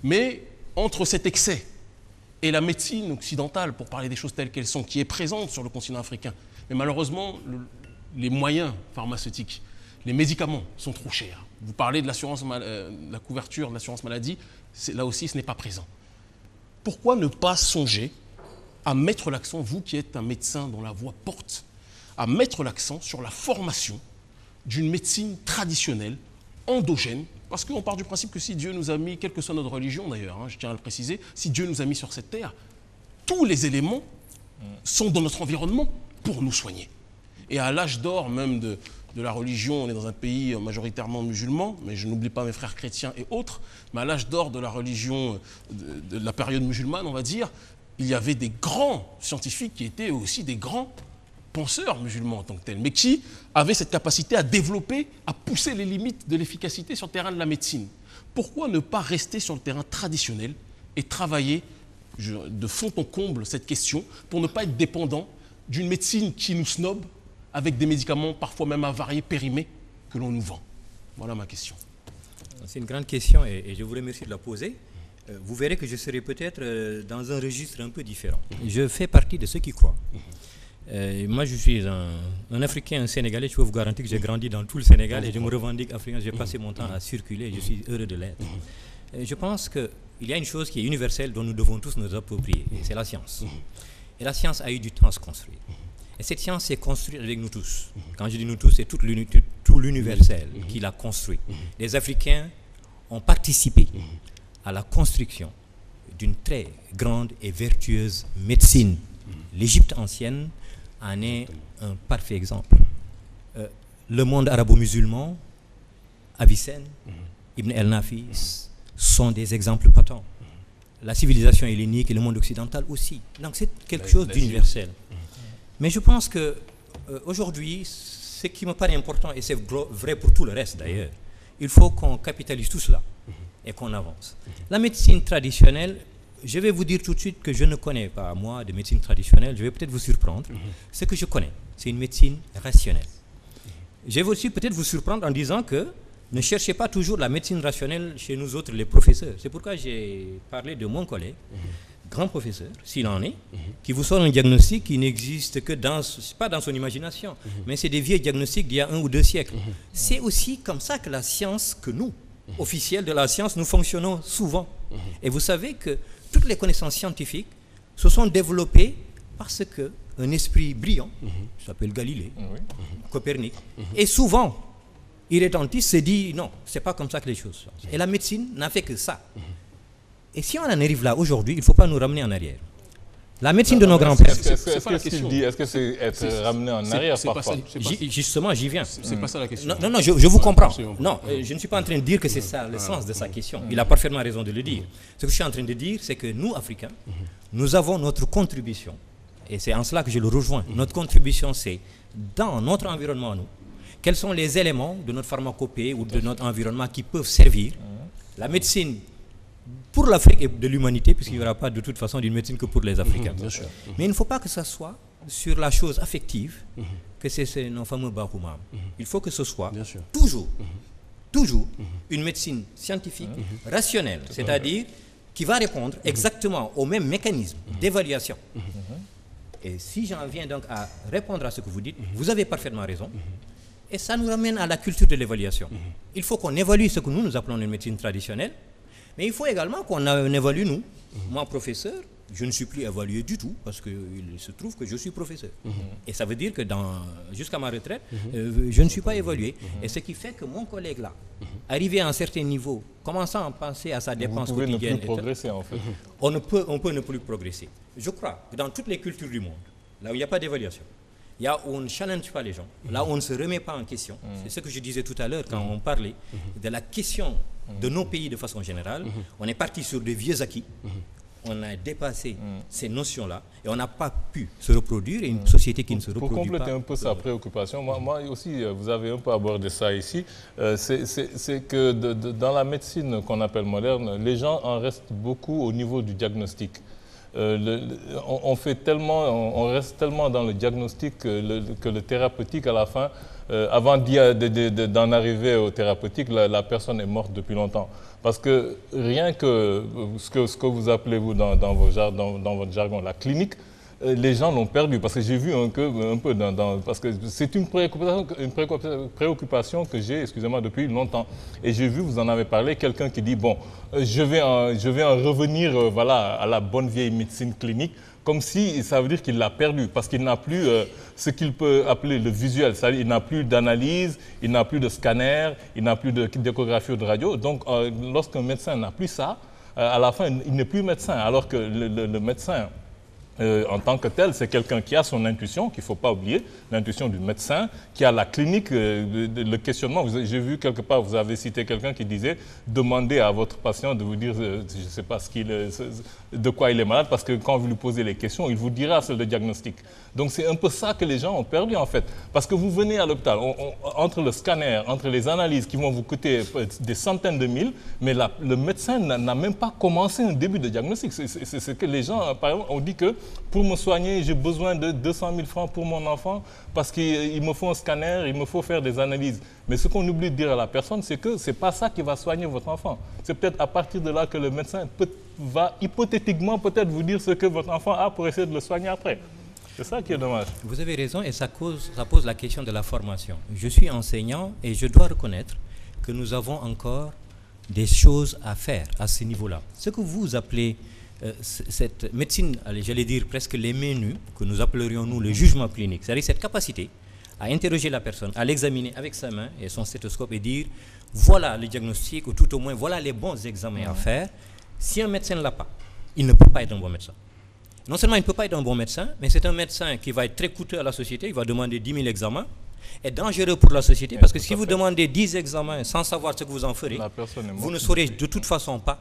Mais entre cet excès et la médecine occidentale, pour parler des choses telles qu'elles sont, qui est présente sur le continent africain, mais malheureusement, les moyens pharmaceutiques, les médicaments sont trop chers. Vous parlez de l'assurance, la couverture de l'assurance maladie, là aussi ce n'est pas présent. Pourquoi ne pas songer à mettre l'accent, vous qui êtes un médecin dont la voix porte, à mettre l'accent sur la formation d'une médecine traditionnelle, endogène, parce qu'on part du principe que si Dieu nous a mis, quelle que soit notre religion d'ailleurs, je tiens à le préciser, si Dieu nous a mis sur cette terre, tous les éléments sont dans notre environnement pour nous soigner. Et à l'âge d'or même de la religion, on est dans un pays majoritairement musulman, mais je n'oublie pas mes frères chrétiens et autres, mais à l'âge d'or de la religion, de la période musulmane, on va dire, il y avait des grands scientifiques qui étaient aussi des grands penseurs musulmans en tant que tels, mais qui avaient cette capacité à développer, à pousser les limites de l'efficacité sur le terrain de la médecine. Pourquoi ne pas rester sur le terrain traditionnel et travailler de fond en comble cette question pour ne pas être dépendant d'une médecine qui nous snobe avec des médicaments parfois même avariés, périmés, que l'on nous vend? Voilà ma question. C'est une grande question et je vous remercie de la poser. Vous verrez que je serai peut-être dans un registre un peu différent. Je fais partie de ceux qui croient. Moi, je suis un Africain, un Sénégalais. Je peux vous garantir que j'ai grandi dans tout le Sénégal et je me revendique africain. J'ai passé mon temps à circuler et je suis heureux de l'être. Je pense qu'il y a une chose qui est universelle dont nous devons tous nous approprier, et c'est la science. Et la science a eu du temps à se construire. Et cette science s'est construite avec nous tous. Quand je dis nous tous, c'est tout l'universel qui l'a construit. Les Africains ont participé à la construction d'une très grande et vertueuse médecine. L'Égypte ancienne en est un parfait exemple. Le monde arabo-musulman, Avicenne, Ibn el-Nafis, sont des exemples patents. La civilisation hellénique et le monde occidental aussi. Donc c'est quelque chose d'universel. Mais je pense que aujourd'hui, ce qui me paraît important, et c'est vrai pour tout le reste d'ailleurs, il faut qu'on capitalise tout cela et qu'on avance. La médecine traditionnelle, je vais vous dire tout de suite que je ne connais pas, moi, de médecine traditionnelle. Je vais peut-être vous surprendre. Ce que je connais, c'est une médecine rationnelle. Je vais aussi peut-être vous surprendre en disant que ne cherchez pas toujours la médecine rationnelle chez nous autres, les professeurs. C'est pourquoi j'ai parlé de mon collègue, grand professeur, s'il en est, qui vous sort un diagnostic qui n'existe que pas dans son imagination, mais c'est des vieux diagnostics d'il y a 1 ou 2 siècles. C'est aussi comme ça que la science, que nous, officiels de la science, nous fonctionnons souvent. Et vous savez que toutes les connaissances scientifiques se sont développées parce qu'un esprit brillant, qui s'appelle Galilée, Copernic, et souvent, irrédentiste, se dit non, c'est pas comme ça que les choses sont. Et la médecine n'a fait que ça. Et si on en arrive là aujourd'hui, il ne faut pas nous ramener en arrière. La médecine de nos grands-pères. Est-ce que c'est être ramené en arrière parfois? Justement, j'y viens. C'est pas ça la question. Non, je vous comprends. Non, je ne suis pas en train de dire que c'est ça le sens de sa question. Il a parfaitement raison de le dire. Ce que je suis en train de dire, c'est que nous, Africains, nous avons notre contribution. Et c'est en cela que je le rejoins. Notre contribution, c'est dans notre environnement, nous. Quels sont les éléments de notre pharmacopée ou de notre environnement qui peuvent servir la médecine pour l'Afrique et de l'humanité, puisqu'il n'y aura pas de toute façon d'une médecine que pour les Africains. Mais il ne faut pas que ça soit sur la chose affective, que c'est nos fameux Bakoumam. Il faut que ce soit toujours une médecine scientifique, rationnelle, c'est-à-dire qui va répondre exactement au même mécanisme d'évaluation. Et si j'en viens donc à répondre à ce que vous dites, vous avez parfaitement raison. Et ça nous ramène à la culture de l'évaluation. Il faut qu'on évalue ce que nous appelons une médecine traditionnelle, mais il faut également qu'on évalue nous. Moi, professeur, je ne suis plus évalué du tout parce qu'il se trouve que je suis professeur. Et ça veut dire que jusqu'à ma retraite, je ne suis pas évalué. Et ce qui fait que mon collègue là, arrivé à un certain niveau, commençant à penser à sa dépense quotidienne, ne plus progresser, en fait. on peut ne plus progresser. Je crois que dans toutes les cultures du monde, là où il n'y a pas d'évaluation, là où on ne challenge pas les gens, là où on ne se remet pas en question, c'est ce que je disais tout à l'heure quand on parlait de la question de nos pays de façon générale. On est parti sur des vieux acquis, on a dépassé ces notions-là et on n'a pas pu se reproduire et une société qui ne se reproduit pas. Pour compléter un peu sa préoccupation, moi aussi, vous avez un peu abordé ça ici, c'est que dans la médecine qu'on appelle moderne, les gens en restent beaucoup au niveau du diagnostic. On reste tellement dans le diagnostic que le thérapeutique à la fin, avant d'en arriver au thérapeutique, la personne est morte depuis longtemps. Parce que rien que ce que vous appelez vous dans votre jargon, la clinique, les gens l'ont perdu. Parce que j'ai vu un peu parce que c'est une préoccupation que j'ai, excusez-moi, depuis longtemps. Et j'ai vu, vous en avez parlé, quelqu'un qui dit, bon, je vais en revenir voilà, à la bonne vieille médecine clinique, comme si ça veut dire qu'il l'a perdu, parce qu'il n'a plus ce qu'il peut appeler le visuel, c'est-à-dire il n'a plus d'analyse, il n'a plus de scanner, il n'a plus d'échographie ou de radio. Donc lorsqu'un médecin n'a plus ça, à la fin il n'est plus médecin, alors que le médecin en tant que tel, c'est quelqu'un qui a son intuition, qu'il ne faut pas oublier, l'intuition du médecin, qui a la clinique, le questionnement. J'ai vu quelque part, vous avez cité quelqu'un qui disait « Demandez à votre patient de vous dire, je ne sais pas de quoi il est malade, parce que quand vous lui posez les questions, il vous dira le diagnostic. » Donc c'est un peu ça que les gens ont perdu en fait. Parce que vous venez à l'hôpital, entre le scanner, entre les analyses qui vont vous coûter des centaines de mille, mais le médecin n'a même pas commencé un début de diagnostic. C'est ce que les gens, par exemple, ont dit que pour me soigner, j'ai besoin de 200 000 francs pour mon enfant parce qu'il me faut un scanner, il me faut faire des analyses. Mais ce qu'on oublie de dire à la personne, c'est que ce n'est pas ça qui va soigner votre enfant. C'est peut-être à partir de là que le médecin va hypothétiquement peut-être vous dire ce que votre enfant a pour essayer de le soigner après. C'est ça qui est dommage. Vous avez raison et ça pose la question de la formation. Je suis enseignant et je dois reconnaître que nous avons encore des choses à faire à ce niveau-là. Ce que vous appelez cette médecine, j'allais dire presque les menus, que nous appellerions nous le jugement clinique, c'est-à-dire cette capacité à interroger la personne, à l'examiner avec sa main et son stéthoscope et dire voilà le diagnostic ou tout au moins voilà les bons examens à faire. Si un médecin ne l'a pas, il ne peut pas être un bon médecin. Non seulement il ne peut pas être un bon médecin, mais c'est un médecin qui va être très coûteux à la société, il va demander 10 000 examens, est dangereux pour la société, parce que si vous demandez 10 examens sans savoir ce que vous en ferez, vous ne saurez de toute façon pas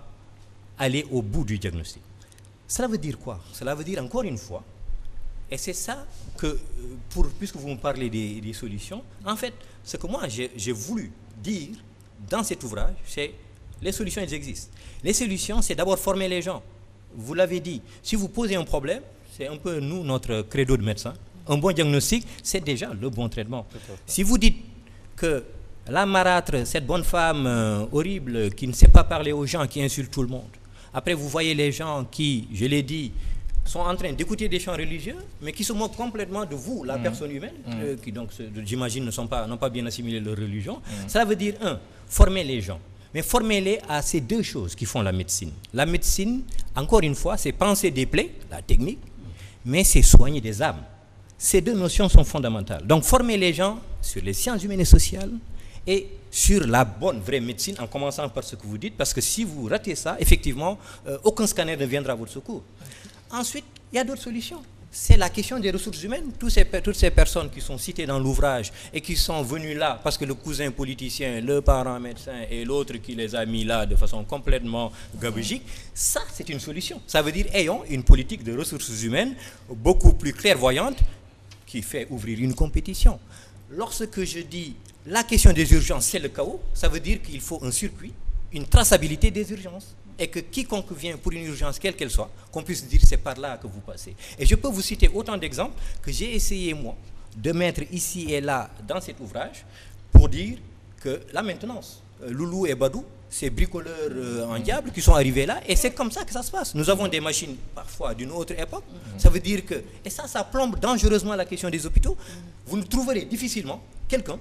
aller au bout du diagnostic. Cela veut dire quoi? Cela veut dire encore une fois, et c'est ça que, puisque vous me parlez des solutions, en fait, ce que moi j'ai voulu dire dans cet ouvrage, c'est les solutions, elles existent. Les solutions, c'est d'abord former les gens. Vous l'avez dit, si vous posez un problème, c'est un peu nous, notre credo de médecin, un bon diagnostic, c'est déjà le bon traitement. Si vous dites que la marâtre, cette bonne femme horrible qui ne sait pas parler aux gens, qui insulte tout le monde, après vous voyez les gens qui, je l'ai dit, sont en train d'écouter des chants religieux, mais qui se moquent complètement de vous, la personne humaine, qui donc, j'imagine, n'ont pas bien assimilé leur religion. Cela veut dire, former les gens. Mais formez-les à ces deux choses qui font la médecine. La médecine, encore une fois, c'est panser des plaies, la technique, mais c'est soigner des âmes. Ces deux notions sont fondamentales. Donc, formez les gens sur les sciences humaines et sociales et sur la bonne, vraie médecine, en commençant par ce que vous dites, parce que si vous ratez ça, effectivement, aucun scanner ne viendra à votre secours. Ensuite, il y a d'autres solutions. C'est la question des ressources humaines. Toutes ces personnes qui sont citées dans l'ouvrage et qui sont venues là parce que le cousin politicien, le parent médecin et l'autre qui les a mis là de façon complètement gabegique, ça c'est une solution. Ça veut dire ayons une politique de ressources humaines beaucoup plus clairvoyante qui fait ouvrir une compétition. Lorsque je dis la question des urgences, c'est le chaos, ça veut dire qu'il faut un circuit, une traçabilité des urgences. Et que quiconque vient pour une urgence, quelle qu'elle soit, qu'on puisse dire c'est par là que vous passez. Et je peux vous citer autant d'exemples que j'ai essayé, moi, de mettre ici et là dans cet ouvrage pour dire que la maintenance, Loulou et Badou, ces bricoleurs en diable qui sont arrivés là, et c'est comme ça que ça se passe. Nous avons des machines parfois d'une autre époque, ça veut dire que, et ça plombe dangereusement la question des hôpitaux, vous ne trouverez difficilement quelqu'un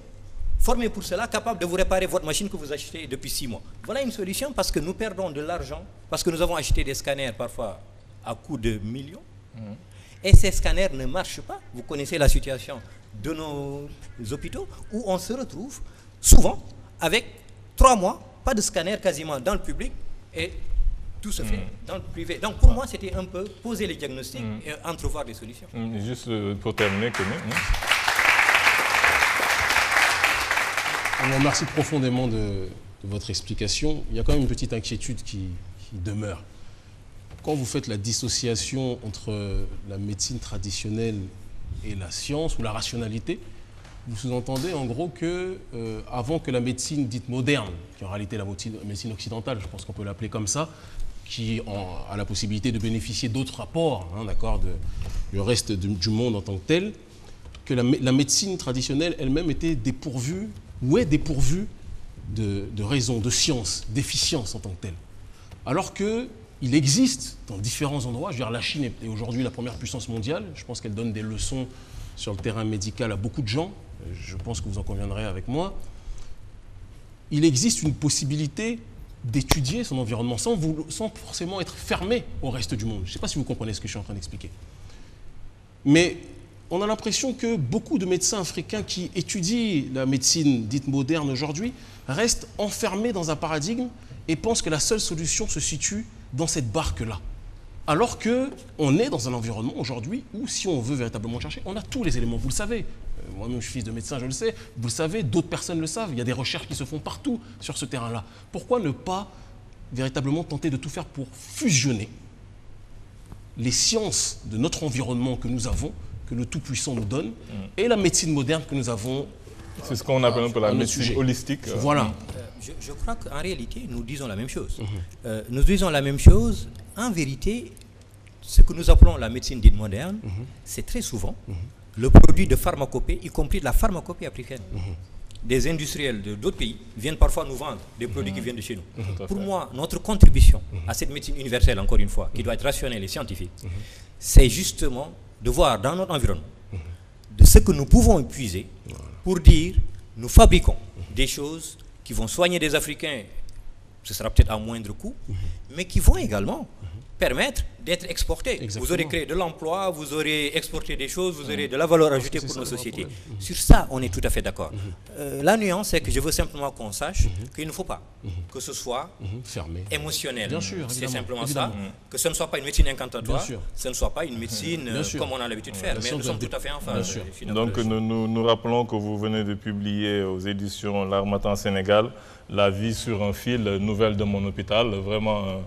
formé pour cela, capable de vous réparer votre machine que vous achetez depuis 6 mois. Voilà une solution parce que nous perdons de l'argent, parce que nous avons acheté des scanners parfois à coût de millions, et ces scanners ne marchent pas. Vous connaissez la situation de nos hôpitaux où on se retrouve souvent avec 3 mois, pas de scanner quasiment dans le public, et tout se fait dans le privé. Donc pour moi, c'était un peu poser les diagnostics et entrevoir des solutions. Juste pour terminer, On vous remercie profondément de votre explication. Il y a quand même une petite inquiétude qui demeure. Quand vous faites la dissociation entre la médecine traditionnelle et la science ou la rationalité, vous sous-entendez en gros que avant que la médecine dite moderne, qui est en réalité la médecine occidentale, je pense qu'on peut l'appeler comme ça, qui a la possibilité de bénéficier d'autres rapports, d'accord, du reste du monde en tant que tel, que la médecine traditionnelle elle-même était dépourvue ou est dépourvue de raison, de science, d'efficience en tant que telle. Alors qu'il existe dans différents endroits, je veux dire, la Chine est aujourd'hui la première puissance mondiale, je pense qu'elle donne des leçons sur le terrain médical à beaucoup de gens, je pense que vous en conviendrez avec moi. Il existe une possibilité d'étudier son environnement sans forcément être fermé au reste du monde. Je ne sais pas si vous comprenez ce que je suis en train d'expliquer. Mais on a l'impression que beaucoup de médecins africains qui étudient la médecine dite moderne aujourd'hui restent enfermés dans un paradigme et pensent que la seule solution se situe dans cette barque-là. Alors qu'on est dans un environnement aujourd'hui où, si on veut véritablement chercher, on a tous les éléments, vous le savez. Moi-même, je suis fils de médecin, je le sais. Vous le savez, d'autres personnes le savent. Il y a des recherches qui se font partout sur ce terrain-là. Pourquoi ne pas véritablement tenter de tout faire pour fusionner les sciences de notre environnement que nous avons, que le Tout-Puissant nous donne, et la médecine moderne que nous avons. C'est ce qu'on appelle un peu la médecine holistique. Voilà. Je crois qu'en réalité, nous disons la même chose. Nous disons la même chose. En vérité, ce que nous appelons la médecine dite moderne, c'est très souvent le produit de pharmacopée, y compris de la pharmacopée africaine. Des industriels d'autres pays viennent parfois nous vendre des produits qui viennent de chez nous. Pour moi, notre contribution à cette médecine universelle, encore une fois, qui doit être rationnelle et scientifique, c'est justement de voir dans notre environnement de ce que nous pouvons puiser pour dire nous fabriquons des choses qui vont soigner des Africains, ce sera peut-être à moindre coût, mais qui vont également permettre d'être exportés. Exactement. Vous aurez créé de l'emploi, vous aurez exporté des choses, vous aurez de la valeur ajoutée pour nos sociétés. Sur ça, on est tout à fait d'accord. La nuance, c'est que je veux simplement qu'on sache qu'il ne faut pas que ce soit fermé, émotionnel. Bien sûr, c'est simplement ça. Que ce ne soit pas une médecine incantatoire, ce ne soit pas une médecine comme on a l'habitude de faire, mais nous sommes tout à fait en phase. Donc nous rappelons que vous venez de publier aux éditions L'Harmattan Sénégal La vie sur un fil, nouvelle de mon hôpital, vraiment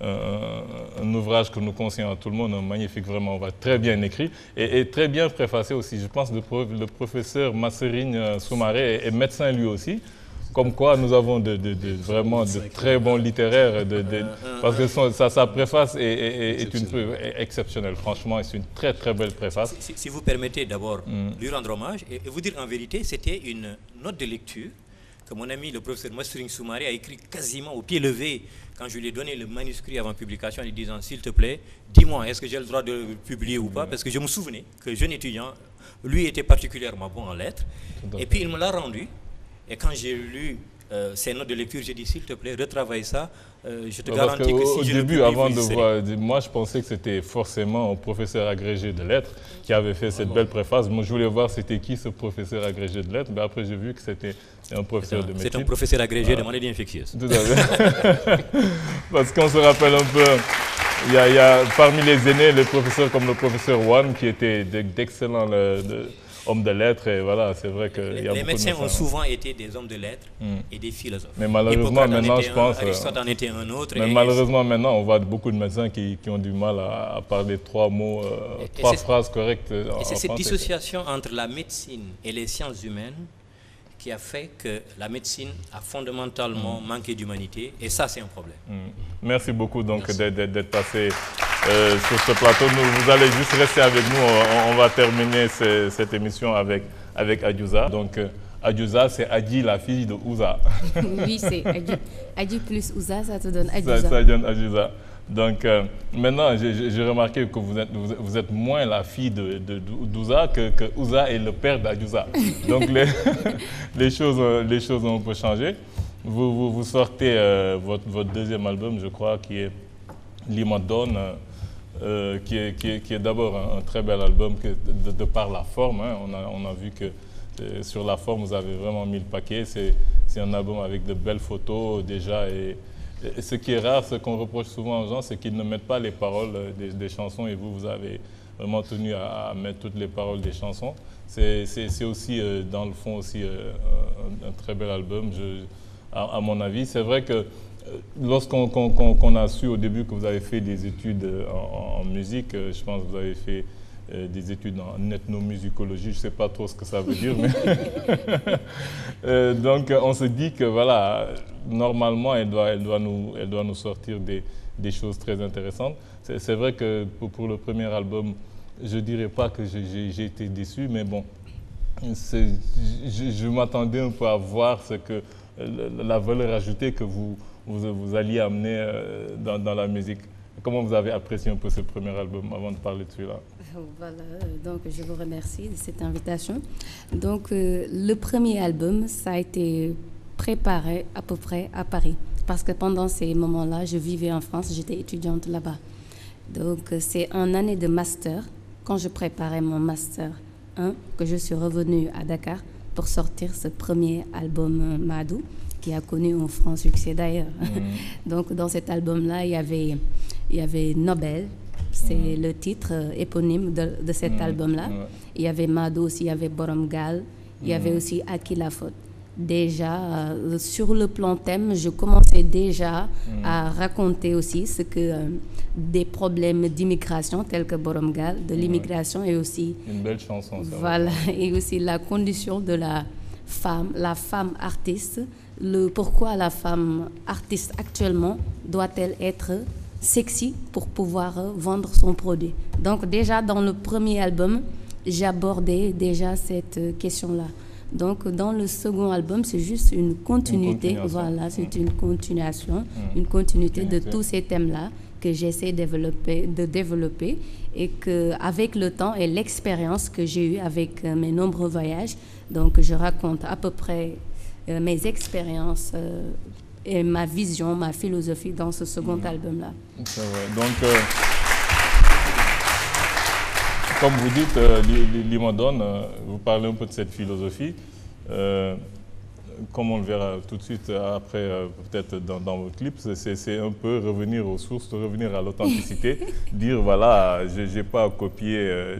un ouvrage que nous conseillons à tout le monde, un magnifique, vraiment, très bien écrit et très bien préfacé aussi. Je pense que le professeur Masserigne Soumaré est médecin lui aussi. Comme quoi, nous avons vraiment de très bons littéraires, parce que sa préface est exceptionnelle, franchement, c'est une très très belle préface. Si vous permettez d'abord lui rendre hommage et vous dire en vérité, c'était une note de lecture que mon ami le professeur Masserigne Soumaré a écrit quasiment au pied levé quand je lui ai donné le manuscrit avant publication, en lui disant s'il te plaît, dis-moi, est-ce que j'ai le droit de le publier ou pas, parce que je me souvenais que jeune étudiant, lui était particulièrement bon en lettres, et puis il me l'a rendu, et quand j'ai lu ces notes de lecture, j'ai dit s'il te plaît, retravaille ça, je te garantis que si je le publie, avant de voir, moi je pensais que c'était forcément un professeur agrégé de lettres qui avait fait cette belle préface. Moi je voulais voir c'était qui ce professeur agrégé de lettres, mais après j'ai vu que c'était un professeur de médecine. C'est un professeur agrégé de maladie infectieuse. Tout à fait. Parce qu'on se rappelle un peu, il y a parmi les aînés, les professeurs comme le professeur Wan qui était d'excellents hommes de lettres, et voilà, c'est vrai que les médecins ont souvent été des hommes de lettres et des philosophes. Mais malheureusement, maintenant, je pense... Aristote en était un autre. Mais malheureusement, maintenant, on voit beaucoup de médecins qui ont du mal à parler trois mots, trois phrases correctes. Et c'est cette dissociation entre la médecine et les sciences humaines qui a fait que la médecine a fondamentalement manqué d'humanité, et ça, c'est un problème. Merci beaucoup donc d'être passé sur ce plateau. Vous allez juste rester avec nous. On va terminer cette émission avec Adiouza. Donc Adiouza, c'est Adi, la fille de Ouza. Oui, c'est Adi plus Ouza, ça te donne Adiouza. Ça donne Adiouza. Donc maintenant, j'ai remarqué que vous êtes moins la fille d'Ouza que Ouza est le père d'Adiouza. Donc les choses ont un peu changé. Vous sortez votre deuxième album, je crois, qui est Limadone, qui est d'abord un très bel album de par la forme. Hein. On a vu que sur la forme, vous avez vraiment mis le paquet. C'est un album avec de belles photos déjà. Et ce qui est rare, ce qu'on reproche souvent aux gens, c'est qu'ils ne mettent pas les paroles des chansons, et vous avez vraiment tenu à mettre toutes les paroles des chansons. C'est aussi, dans le fond, aussi un très bel album, à mon avis. C'est vrai que lorsqu'on a su au début que vous avez fait des études en musique, je pense que vous avez fait des études en ethnomusicologie, je ne sais pas trop ce que ça veut dire, mais donc on se dit que voilà, normalement elle doit nous sortir des choses très intéressantes. C'est vrai que pour le premier album, je ne dirais pas que j'ai été déçu, mais bon, je m'attendais un peu à voir la valeur ajoutée que vous alliez amener dans la musique. Comment vous avez apprécié un peu ce premier album avant de parler de celui-là? Voilà, donc je vous remercie de cette invitation. Donc le premier album, ça a été préparé à peu près à Paris, parce que pendant ces moments-là, je vivais en France, j'étais étudiante là-bas. Donc c'est une année de master quand je préparais mon Master 1, que je suis revenue à Dakar pour sortir ce premier album Madou, qui a connu un franc succès d'ailleurs. Donc dans cet album-là, il y avait Nobel, c'est le titre éponyme de cet album-là. Il y avait Madou aussi, il y avait Borom Gal, il y avait aussi Aki La Faute. Déjà, sur le plan thème, je commençais déjà à raconter aussi ce que des problèmes d'immigration tels que Borom Gal, de l'immigration et aussi... Une belle chanson, ça. Voilà, et aussi la condition de la femme artiste, pourquoi la femme artiste actuellement doit-elle être sexy pour pouvoir vendre son produit. Donc déjà dans le premier album, j'abordais déjà cette question-là. Donc dans le second album, c'est juste une continuité, voilà, c'est une continuation, une continuité de tous ces thèmes-là que j'essaie de développer et qu'avec le temps et l'expérience que j'ai eue avec mes nombreux voyages, donc je raconte à peu près mes expériences et ma vision, ma philosophie dans ce second album-là. C'est vrai. Donc, comme vous dites, Limadone, vous parlez un peu de cette philosophie. Comme on le verra tout de suite après, peut-être dans votre clip, c'est un peu revenir aux sources, revenir à l'authenticité, dire voilà, je n'ai pas à copier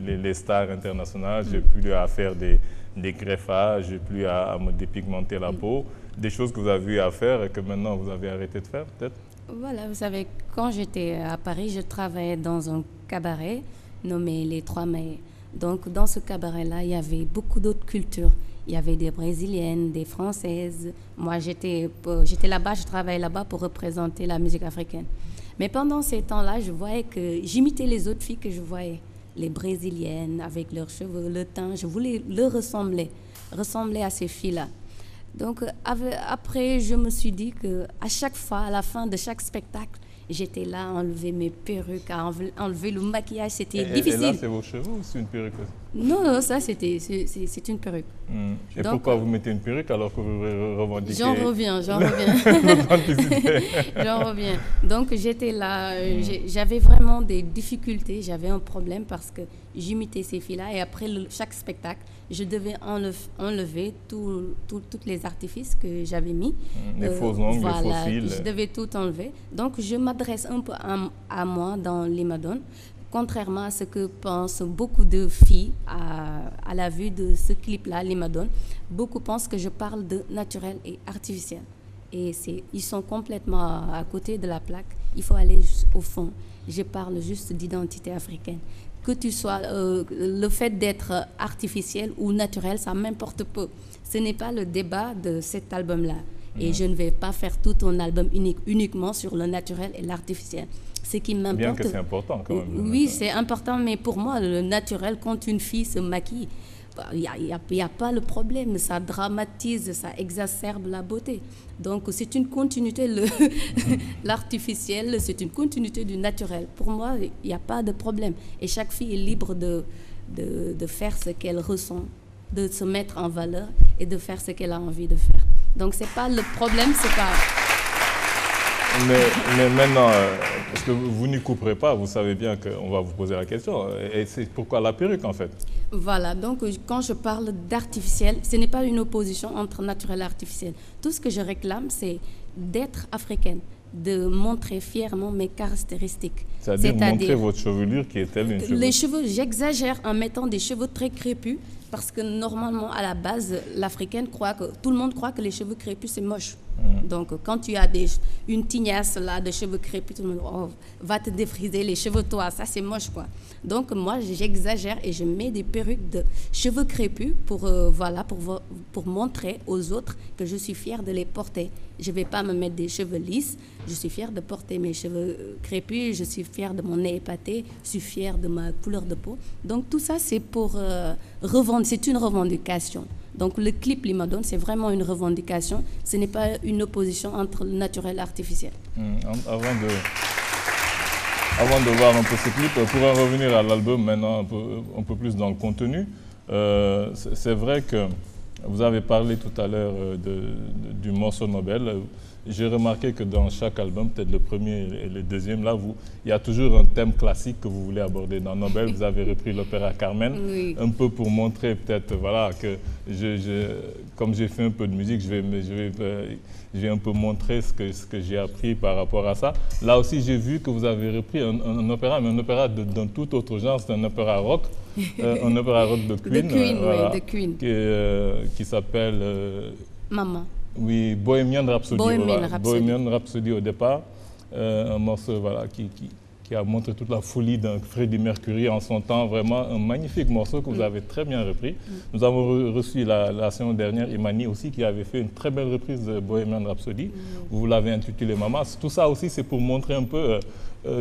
les stars internationales, je n'ai plus à faire des greffages, je n'ai plus à me dépigmenter la peau, des choses que vous avez eu à faire et que maintenant vous avez arrêté de faire peut-être? Voilà, vous savez, quand j'étais à Paris, je travaillais dans un cabaret nommé Les Trois Mai. Donc dans ce cabaret-là, il y avait beaucoup d'autres cultures. Il y avait des Brésiliennes, des Françaises. Moi, j'étais là-bas, je travaillais là-bas pour représenter la musique africaine. Mais pendant ces temps-là, je voyais que j'imitais les autres filles que je voyais. Les Brésiliennes, avec leurs cheveux, le teint. Je voulais leur ressembler à ces filles-là. Donc après, je me suis dit qu'à chaque fois, à la fin de chaque spectacle, j'étais là à enlever mes perruques, à enlever le maquillage, c'était difficile. Et là, c'est vos cheveux ou c'est une perruque? Non, ça c'est une perruque. Et donc, pourquoi vous mettez une perruque alors que vous revendiquez? J'en reviens. J'en reviens. Donc j'étais là, j'avais vraiment des difficultés, j'avais un problème parce que j'imitais ces filles-là et après chaque spectacle, je devais enlever tous les artifices que j'avais mis. Les faux ongles, les faux cils. Je devais tout enlever. Donc je m'adresse un peu à moi dans Limadone. Contrairement à ce que pensent beaucoup de filles à la vue de ce clip-là, Limadone, beaucoup pensent que je parle de naturel et artificiel. Et ils sont complètement à côté de la plaque. Il faut aller au fond. Je parle juste d'identité africaine. Que tu sois, le fait d'être artificiel ou naturel, ça m'importe peu. Ce n'est pas le débat de cet album-là. Et je ne vais pas faire tout un album uniquement sur le naturel et l'artificiel. Ce qui m'importe... Bien que c'est important quand même. Oui, c'est important, mais pour moi, le naturel, quand une fille se maquille, il n'y a pas le problème. Ça dramatise, ça exacerbe la beauté. Donc, c'est une continuité. L'artificiel, c'est une continuité du naturel. Pour moi, il n'y a pas de problème. Et chaque fille est libre de faire ce qu'elle ressent, de se mettre en valeur et de faire ce qu'elle a envie de faire. Donc, ce n'est pas le problème, c'est pas... Mais maintenant, parce que vous n'y couperez pas, vous savez bien qu'on va vous poser la question. Et c'est pourquoi la perruque, en fait? Voilà, donc quand je parle d'artificiel, ce n'est pas une opposition entre naturel et artificiel. Tout ce que je réclame, c'est d'être africaine, de montrer fièrement mes caractéristiques. C'est-à-dire montrer votre chevelure qui est telle une chevelure. Les cheveux, j'exagère en mettant des cheveux très crépus, parce que normalement, à la base, l'Africaine tout le monde croit que les cheveux crépus, c'est moche. Donc, quand tu as une tignasse là de cheveux crépus, tout le monde va te défriser les cheveux, toi, ça c'est moche, quoi. Donc, moi, j'exagère et je mets des perruques de cheveux crépus pour montrer aux autres que je suis fière de les porter. Je ne vais pas me mettre des cheveux lisses, je suis fière de porter mes cheveux crépus, je suis fière de mon nez épaté, je suis fière de ma couleur de peau. Donc, tout ça, c'est pour revendre, c'est une revendication. Donc le clip Limadone, c'est vraiment une revendication. Ce n'est pas une opposition entre le naturel et l'artificiel. Avant de voir un peu ce clip, pour en revenir à l'album maintenant un peu plus dans le contenu, c'est vrai que Vous avez parlé tout à l'heure du morceau Nobel. J'ai remarqué que dans chaque album, peut-être le premier et le deuxième, là, il y a toujours un thème classique que vous voulez aborder. Dans Nobel, vous avez repris l'opéra Carmen, oui. Un peu pour montrer peut-être, voilà, que comme j'ai fait un peu de musique, je vais un peu montrer ce que j'ai appris par rapport à ça. Là aussi, j'ai vu que vous avez repris un opéra, mais un opéra d'un tout autre genre, c'est un opéra rock. Un opéra rock de Queen, voilà, oui, de Queen. Qui s'appelle... Maman. Oui, Bohemian Rhapsody. Bohemian Rhapsody au départ. Un morceau voilà, qui a montré toute la folie d'un Freddie Mercury en son temps. Vraiment un magnifique morceau que vous avez très bien repris. Nous avons reçu la semaine dernière Imani aussi qui avait fait une très belle reprise de Bohemian Rhapsody. Vous l'avez intitulé Maman. Tout ça aussi, c'est pour montrer un peu...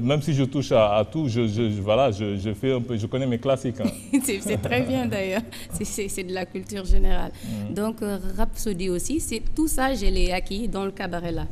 même si je touche à tout, je fais un peu, je connais mes classiques. Hein. C'est très bien d'ailleurs, c'est de la culture générale. Donc Rhapsody aussi, tout ça, je l'ai acquis dans le cabaret là.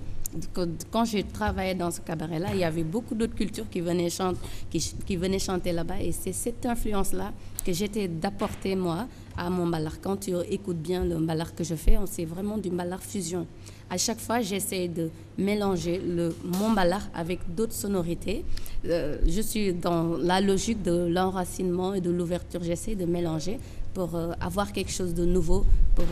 Quand je travaillais dans ce cabaret-là, il y avait beaucoup d'autres cultures qui venaient chanter là-bas. Et c'est cette influence-là que j'étais d'apporter, moi, à mon mbalar. Quand tu écoutes bien le mbalar que je fais, c'est vraiment du mbalar fusion. À chaque fois, j'essaie de mélanger mon mbalar avec d'autres sonorités. Je suis dans la logique de l'enracinement et de l'ouverture. J'essaie de mélanger pour avoir quelque chose de nouveau, pour...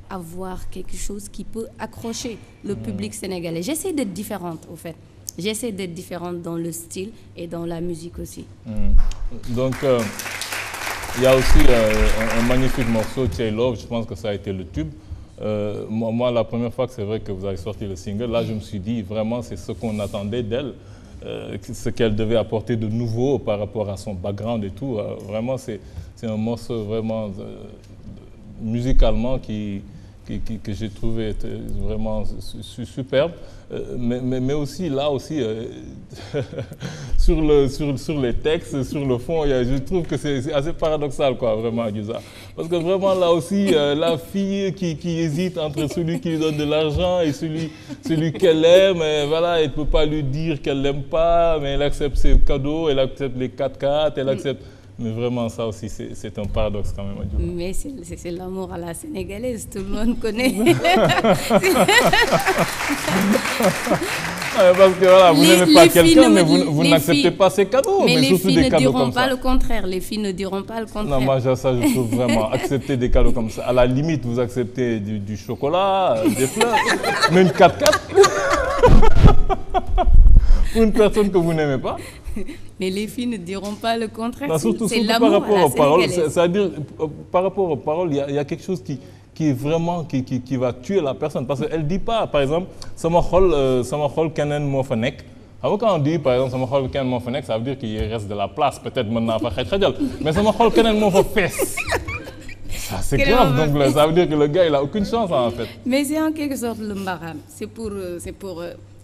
avoir quelque chose qui peut accrocher le public sénégalais. J'essaie d'être différente, au fait. J'essaie d'être différente dans le style et dans la musique aussi. Donc, il y a aussi un magnifique morceau, Tjay Love, je pense que ça a été le tube. Moi, la première fois que c'est vrai que vous avez sorti le single, là, je me suis dit, vraiment, c'est ce qu'on attendait d'elle, ce qu'elle devait apporter de nouveau par rapport à son background et tout. Vraiment, c'est un morceau vraiment musicalement que j'ai trouvé vraiment superbe, mais aussi là aussi sur les textes, sur le fond, je trouve que c'est assez paradoxal quoi, vraiment Adiouza. Parce que vraiment là aussi, la fille qui hésite entre celui qui lui donne de l'argent et celui qu'elle aime, et voilà, elle ne peut pas lui dire qu'elle l'aime pas, mais elle accepte ses cadeaux, elle accepte les 4x4, elle accepte... Mais vraiment, ça aussi, c'est un paradoxe quand même. Mais c'est l'amour à la sénégalaise, tout le monde connaît. Parce que voilà, vous n'aimez pas quelqu'un, mais vous n'acceptez pas ses cadeaux. Mais les filles ne diront pas le contraire. Les filles ne diront pas le contraire. Non, moi, ça, je trouve vraiment, accepter des cadeaux comme ça. À la limite, vous acceptez du chocolat, des fleurs, mais une 4x4 pour une personne que vous n'aimez pas. Mais les filles ne diront pas le contraire. Surtout par rapport aux paroles. C'est-à-dire, par rapport aux paroles, il y a quelque chose qui est vraiment, qui va tuer la personne. Parce qu'elle ne dit pas, par exemple, sama xol kenen mo fa nek. Quand on dit, par exemple, sama xol kenen mo fa nek, ça veut dire qu'il reste de la place. Peut-être maintenant, mais sama xol kenen mo fa fess. C'est grave, donc ça veut dire que le gars, il n'a aucune chance en fait. Mais c'est en quelque sorte le mbaran. C'est pour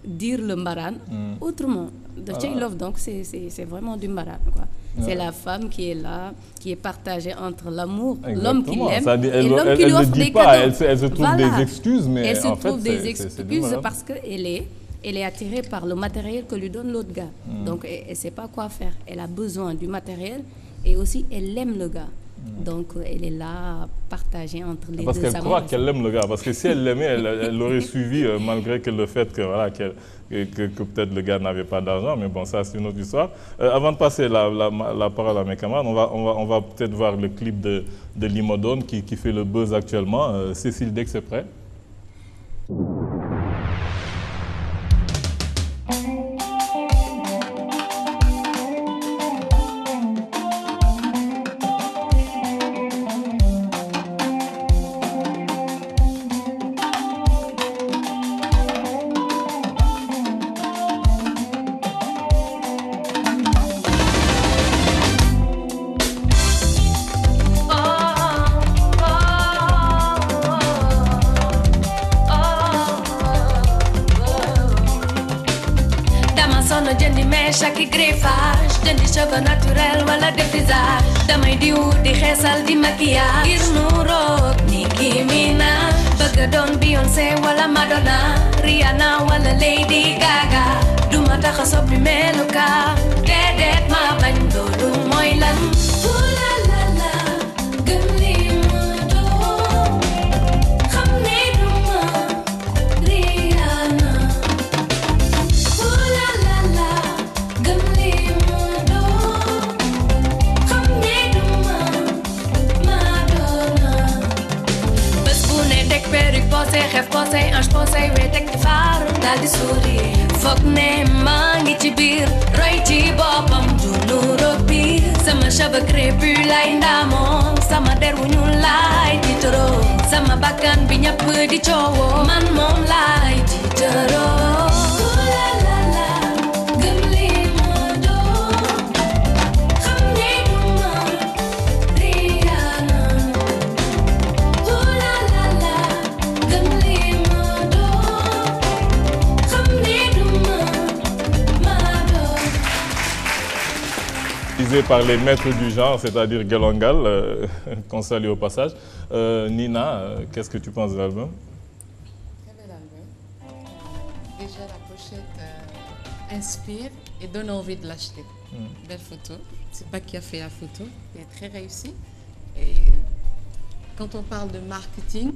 dire le mbaran autrement. De Tjay Love, donc, c'est vraiment du mbaran, quoi. C'est la femme qui est là, qui est partagée entre l'amour, l'homme qui l'aime et l'homme qui lui offre des cadeaux. Elle se trouve des excuses, mais elle se en fait, trouve des excuses parce qu'elle est attirée par le matériel que lui donne l'autre gars. Donc, elle ne sait pas quoi faire. Elle a besoin du matériel et aussi, elle aime le gars. Donc, elle est là, partagée entre les deux. Parce qu'elle croit qu'elle aime le gars. Parce que si elle l'aimait, elle l'aurait suivi, malgré que le fait que, voilà, que peut-être le gars n'avait pas d'argent. Mais bon, ça, c'est une autre histoire. Avant de passer la parole à mes camarades, on va peut-être voir le clip de Limodone qui fait le buzz actuellement. Cécile, dès que c'est prêt. chaque greffage jëndi cheveux naturel wala défrisage damay diw di xeesal di maquillage ngir nu roog Nicki Minaj bëgg doon Beyoncé wala Madonna Rihanna wala Lady Gaga duma tax a soppi melukaan déedéet ma bañ loolu mooy lan la gëm li ma doon posé xef posé ange posé wetek ci faaru daal di sourire foog ne maa ngi ci biir roy ci boppam du nuroog biir sama cheveux crépus lay ndaamoo sama der wu ñuul laay tiitaroo sama bakkan bi ñëpp di coowoo man moom laay tiitaroo par les maîtres du genre, c'est-à-dire Gelongal, qu'on salue au passage. Nina, qu'est-ce que tu penses de l'album? Très bel album. Déjà la pochette inspire et donne envie de l'acheter. Belle photo. C'est pas qui a fait la photo, elle est très réussie. Et quand on parle de marketing,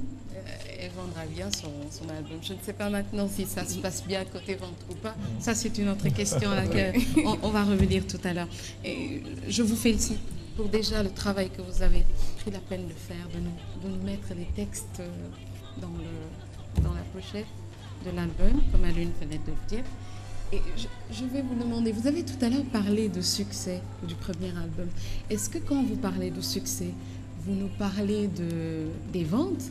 elle vendra bien son album. Je ne sais pas maintenant si ça se passe bien côté vente ou pas. Ça, c'est une autre question à laquelle on va revenir tout à l'heure. Et je vous félicite pour déjà le travail que vous avez pris la peine de faire, de nous mettre les textes dans la pochette de l'album, comme Alune venait de le dire. Et je vais vous demander, vous avez tout à l'heure parlé de succès du premier album. Est-ce que quand vous parlez de succès, vous nous parlez des ventes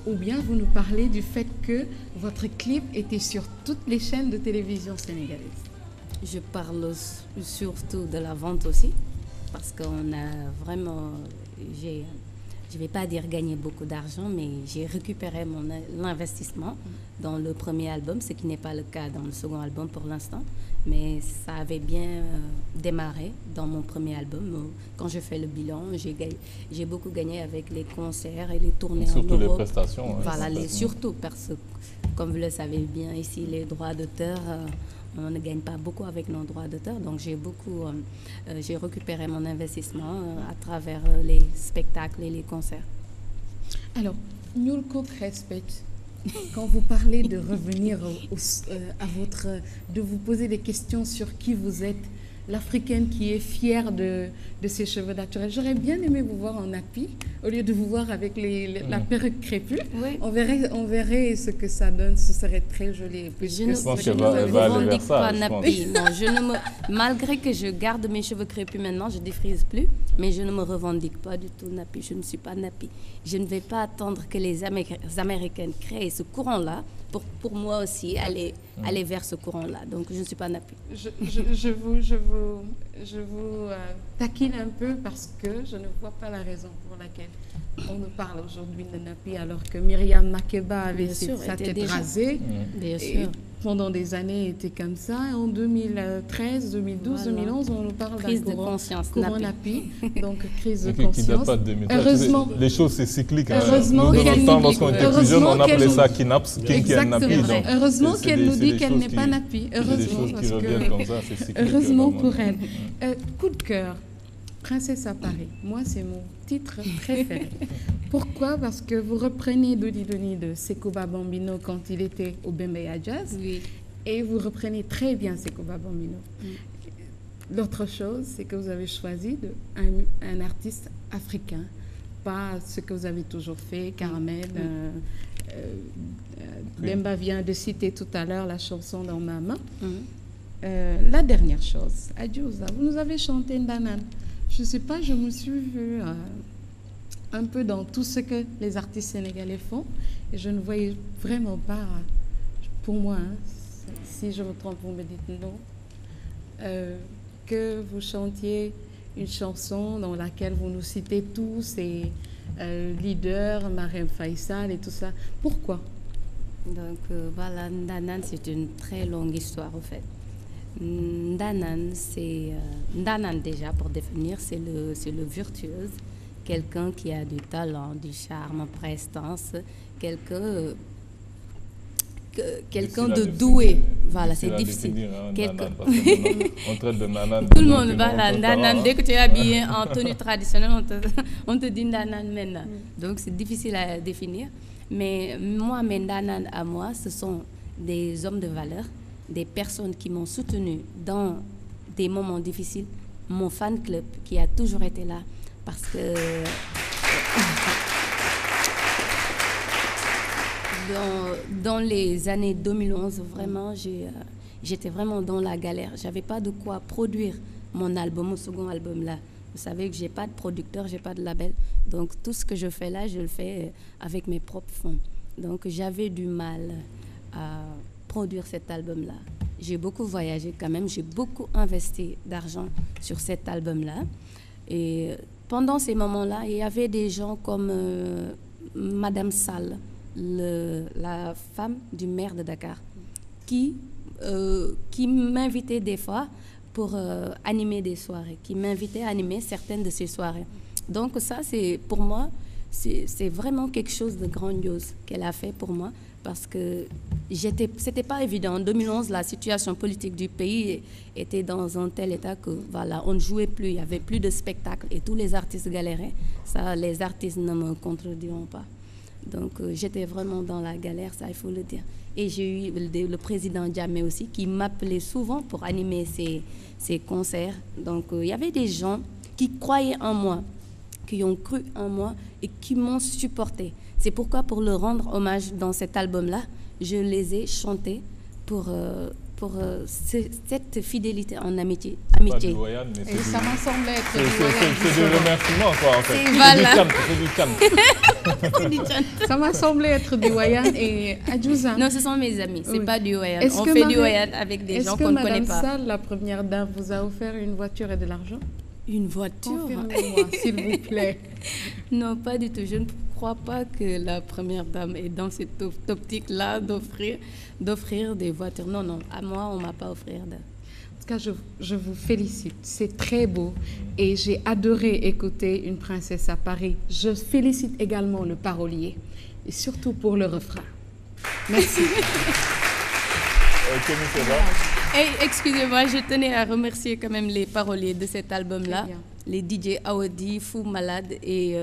ou bien vous nous parlez du fait que votre clip était sur toutes les chaînes de télévision sénégalaises? Je parle surtout de la vente aussi, parce qu'on a vraiment, je ne vais pas dire gagné beaucoup d'argent, mais j'ai récupéré l'investissement dans le premier album, ce qui n'est pas le cas dans le second album pour l'instant. Mais ça avait bien démarré dans mon premier album. Quand je fais le bilan, j'ai beaucoup gagné avec les concerts et les tournées en Europe. Surtout les prestations. Voilà, surtout parce que, comme vous le savez bien, ici, les droits d'auteur, on ne gagne pas beaucoup avec nos droits d'auteur. Donc, j'ai récupéré mon investissement à travers les spectacles et les concerts. Alors, Nul Cook respecte. Quand vous parlez de revenir de vous poser des questions sur qui vous êtes, l'Africaine qui est fière de ses cheveux naturels. J'aurais bien aimé vous voir en nappy, au lieu de vous voir avec la perruque crépue. Oui. On verrait ce que ça donne, ce serait très joli. Je ne revendique pas nappy. Non, malgré que je garde mes cheveux crépus maintenant, je ne défrise plus, mais je ne me revendique pas du tout nappy. Je ne suis pas nappy. Je ne vais pas attendre que les Américaines créent ce courant-là pour moi aussi aller vers ce courant-là. Donc, je ne suis pas nappy. Je vous taquine un peu parce que je ne vois pas la raison pour laquelle on nous parle aujourd'hui de nappy alors que Myriam Makeba avait sa tête rasée. Bien sûr. Pendant des années, était comme ça. En 2013, 2012, voilà. 2011, on nous parle d'un courant nappy. Donc, crise de conscience. Qui date pas de 2013. Heureusement. Les choses, c'est cyclique. Heureusement nous, de notre temps, lorsqu'on était plus jeunes, on appelait ça kinaps, nappy. Heureusement qu'elle nous dit qu'elle n'est pas nappy. Heureusement. Des choses qui reviennent comme ça, c'est cyclique. Heureusement pour elle. Coup de cœur. Princesse à Paris. Moi, c'est mon titre préféré. Pourquoi? Parce que vous reprenez Dodi Doni de Sekouba Bambino quand il était au Bembeya Jazz. Oui. Et vous reprenez très bien Sekouba Bambino. L'autre chose, c'est que vous avez choisi un artiste africain. Pas ce que vous avez toujours fait, Caramel. Demba vient de citer tout à l'heure la chanson dans ma main. La dernière chose, Adiouza, vous nous avez chanté Ndanan. Je ne sais pas, je me suis vue un peu dans tout ce que les artistes sénégalais font et je ne voyais vraiment pas, pour moi, si je me trompe, vous me dites non, que vous chantiez une chanson dans laquelle vous nous citez tous et leaders, Marème Faïsal et tout ça. Pourquoi? Donc voilà, Ndanan, c'est une très longue histoire au fait. Ndanan, c'est Ndanan déjà pour définir, c'est le virtuose, quelqu'un qui a du talent, du charme, prestance, quelqu'un de doué. Voilà, c'est difficile. On traite de Ndanan. Tout le monde, voilà, Ndanan. Dès que tu es habillé en tenue traditionnelle, on te dit Ndanan maintenant. Donc c'est difficile à définir. Mais moi, mes Ndanan à moi, ce sont des hommes de valeur, des personnes qui m'ont soutenu dans des moments difficiles, mon fan club qui a toujours été là parce que dans les années 2011, vraiment, j'étais vraiment dans la galère. Je n'avais pas de quoi produire mon album, mon second album là. Vous savez que je n'ai pas de producteur, je n'ai pas de label. Donc tout ce que je fais là, je le fais avec mes propres fonds. Donc j'avais du mal à produire cet album-là. J'ai beaucoup voyagé quand même, j'ai beaucoup investi d'argent sur cet album-là. Et pendant ces moments-là, il y avait des gens comme Madame Sall, la femme du maire de Dakar, qui m'invitait des fois pour animer des soirées, qui m'invitait à animer certaines de ces soirées. Donc ça, c'est pour moi, c'est vraiment quelque chose de grandiose qu'elle a fait pour moi, parce que c'était pas évident. En 2011, la situation politique du pays était dans un tel état que voilà, on ne jouait plus, il n'y avait plus de spectacles et tous les artistes galéraient. Ça, les artistes ne me contrediront pas. Donc j'étais vraiment dans la galère, ça il faut le dire. Et j'ai eu le président Diamé aussi qui m'appelait souvent pour animer ces concerts. Donc il y avait des gens qui croyaient en moi, qui ont cru en moi et qui m'ont supporté. C'est pourquoi, pour le rendre hommage dans cet album-là, je les ai chantés pour cette fidélité en amitié. Pas du Loyan, mais et ça m'a semblé être c'est du remerciement, quoi, en fait. C'est du chant. Ça m'a semblé être du Wayan et Adjouza. Non, ce sont mes amis, c'est pas du Wayan. On fait du Wayan avec des gens qu'on ne connaît pas. Est-ce que Madame Sall, la première dame, vous a offert une voiture et de l'argent? Une voiture? Confirmez-moi, s'il vous plaît. Non, pas du tout. Je ne crois pas que la première dame est dans cette optique-là d'offrir des voitures. Non, non, à moi, on ne m'a pas offert. En tout cas, je vous félicite. C'est très beau et j'ai adoré écouter Une princesse à Paris. Je félicite également le parolier et surtout pour le refrain. Merci. Excusez-moi, je tenais à remercier quand même les paroliers de cet album-là, les DJ Awadi, Fou Malade et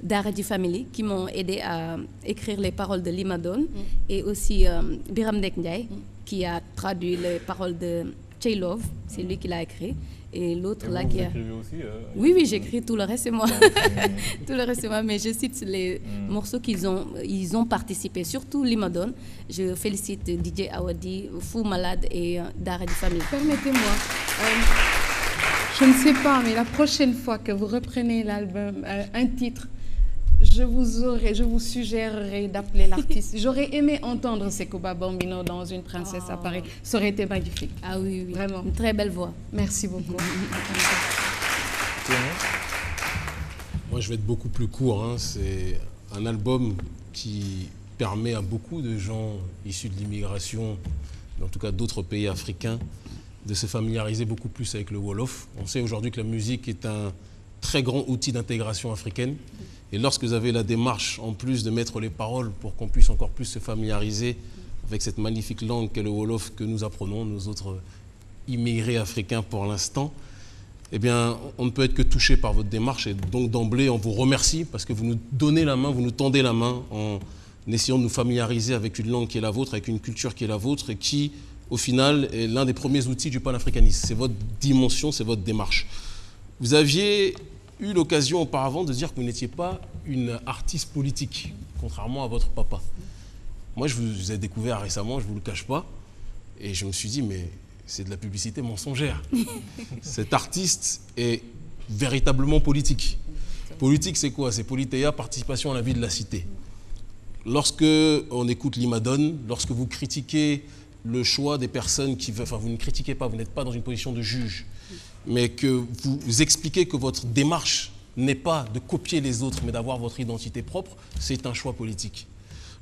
Daradi Family, qui m'ont aidé à écrire les paroles de Limadone, et aussi Biram Nek Ndiaye, qui a traduit les paroles de Chey Love, c'est lui qui l'a écrit. Et l'autre là qui a... aussi, Oui, j'écris, tout le reste c'est moi. Tout le reste c'est moi, mais je cite les morceaux qu'ils ont participé, surtout Limadone. Je félicite DJ Awadi, Fou Malade et Dara du Famille. Permettez-moi, je ne sais pas, mais la prochaine fois que vous reprenez l'album, un titre, je vous suggérerai d'appeler l'artiste. J'aurais aimé entendre Sekouba Bambino dans Une princesse à Paris. Ça aurait été magnifique. Ah oui, oui. Vraiment. Une très belle voix. Merci beaucoup. Moi, je vais être beaucoup plus court. Hein. C'est un album qui permet à beaucoup de gens issus de l'immigration, en tout cas d'autres pays africains, de se familiariser beaucoup plus avec le Wolof. On sait aujourd'hui que la musique est un très grand outil d'intégration africaine. Et lorsque vous avez la démarche, en plus de mettre les paroles pour qu'on puisse encore plus se familiariser avec cette magnifique langue qu'est le Wolof que nous apprenons, nous autres immigrés africains pour l'instant, eh bien, on ne peut être que touché par votre démarche. Et donc, d'emblée, on vous remercie parce que vous nous donnez la main, vous nous tendez la main en essayant de nous familiariser avec une langue qui est la vôtre, avec une culture qui est la vôtre et qui, au final, est l'un des premiers outils du panafricanisme. C'est votre dimension, c'est votre démarche. Vous aviez eu l'occasion auparavant de dire que vous n'étiez pas une artiste politique, contrairement à votre papa. Moi, je vous ai découvert récemment, je ne vous le cache pas, et je me suis dit, mais c'est de la publicité mensongère. Cet artiste est véritablement politique. Politique, c'est quoi? C'est Politéa, participation à la vie de la cité. Lorsque on écoute Limadone, lorsque vous critiquez le choix des personnes qui veulent, enfin vous ne critiquez pas, vous n'êtes pas dans une position de juge, mais que vous expliquez que votre démarche n'est pas de copier les autres, mais d'avoir votre identité propre, c'est un choix politique.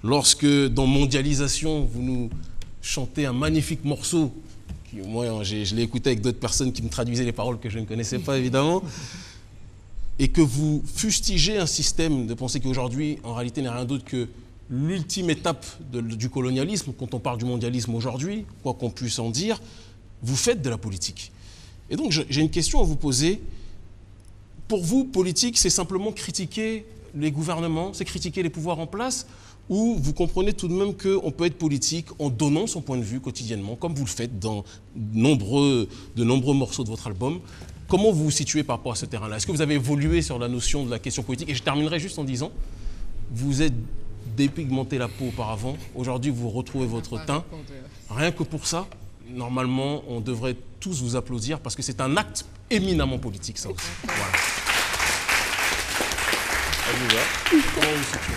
Lorsque, dans Mondialisation, vous nous chantez un magnifique morceau, qui, moi, je l'ai écouté avec d'autres personnes qui me traduisaient les paroles que je ne connaissais pas, évidemment, et que vous fustigez un système de pensée qui, aujourd'hui, en réalité, n'est rien d'autre que l'ultime étape du colonialisme, quand on parle du mondialisme aujourd'hui, quoi qu'on puisse en dire, vous faites de la politique. Et donc, j'ai une question à vous poser. Pour vous, politique, c'est simplement critiquer les gouvernements, c'est critiquer les pouvoirs en place, ou vous comprenez tout de même qu'on peut être politique en donnant son point de vue quotidiennement, comme vous le faites dans de nombreux morceaux de votre album. Comment vous vous situez par rapport à ce terrain-là? Est-ce que vous avez évolué sur la notion de la question politique? Et je terminerai juste en disant, vous êtes dépigmenter la peau auparavant. Aujourd'hui, vous retrouvez votre teint. Rien que pour ça, normalement, on devrait tous vous applaudir parce que c'est un acte éminemment politique, ça aussi. Voilà. Comment vous situez ?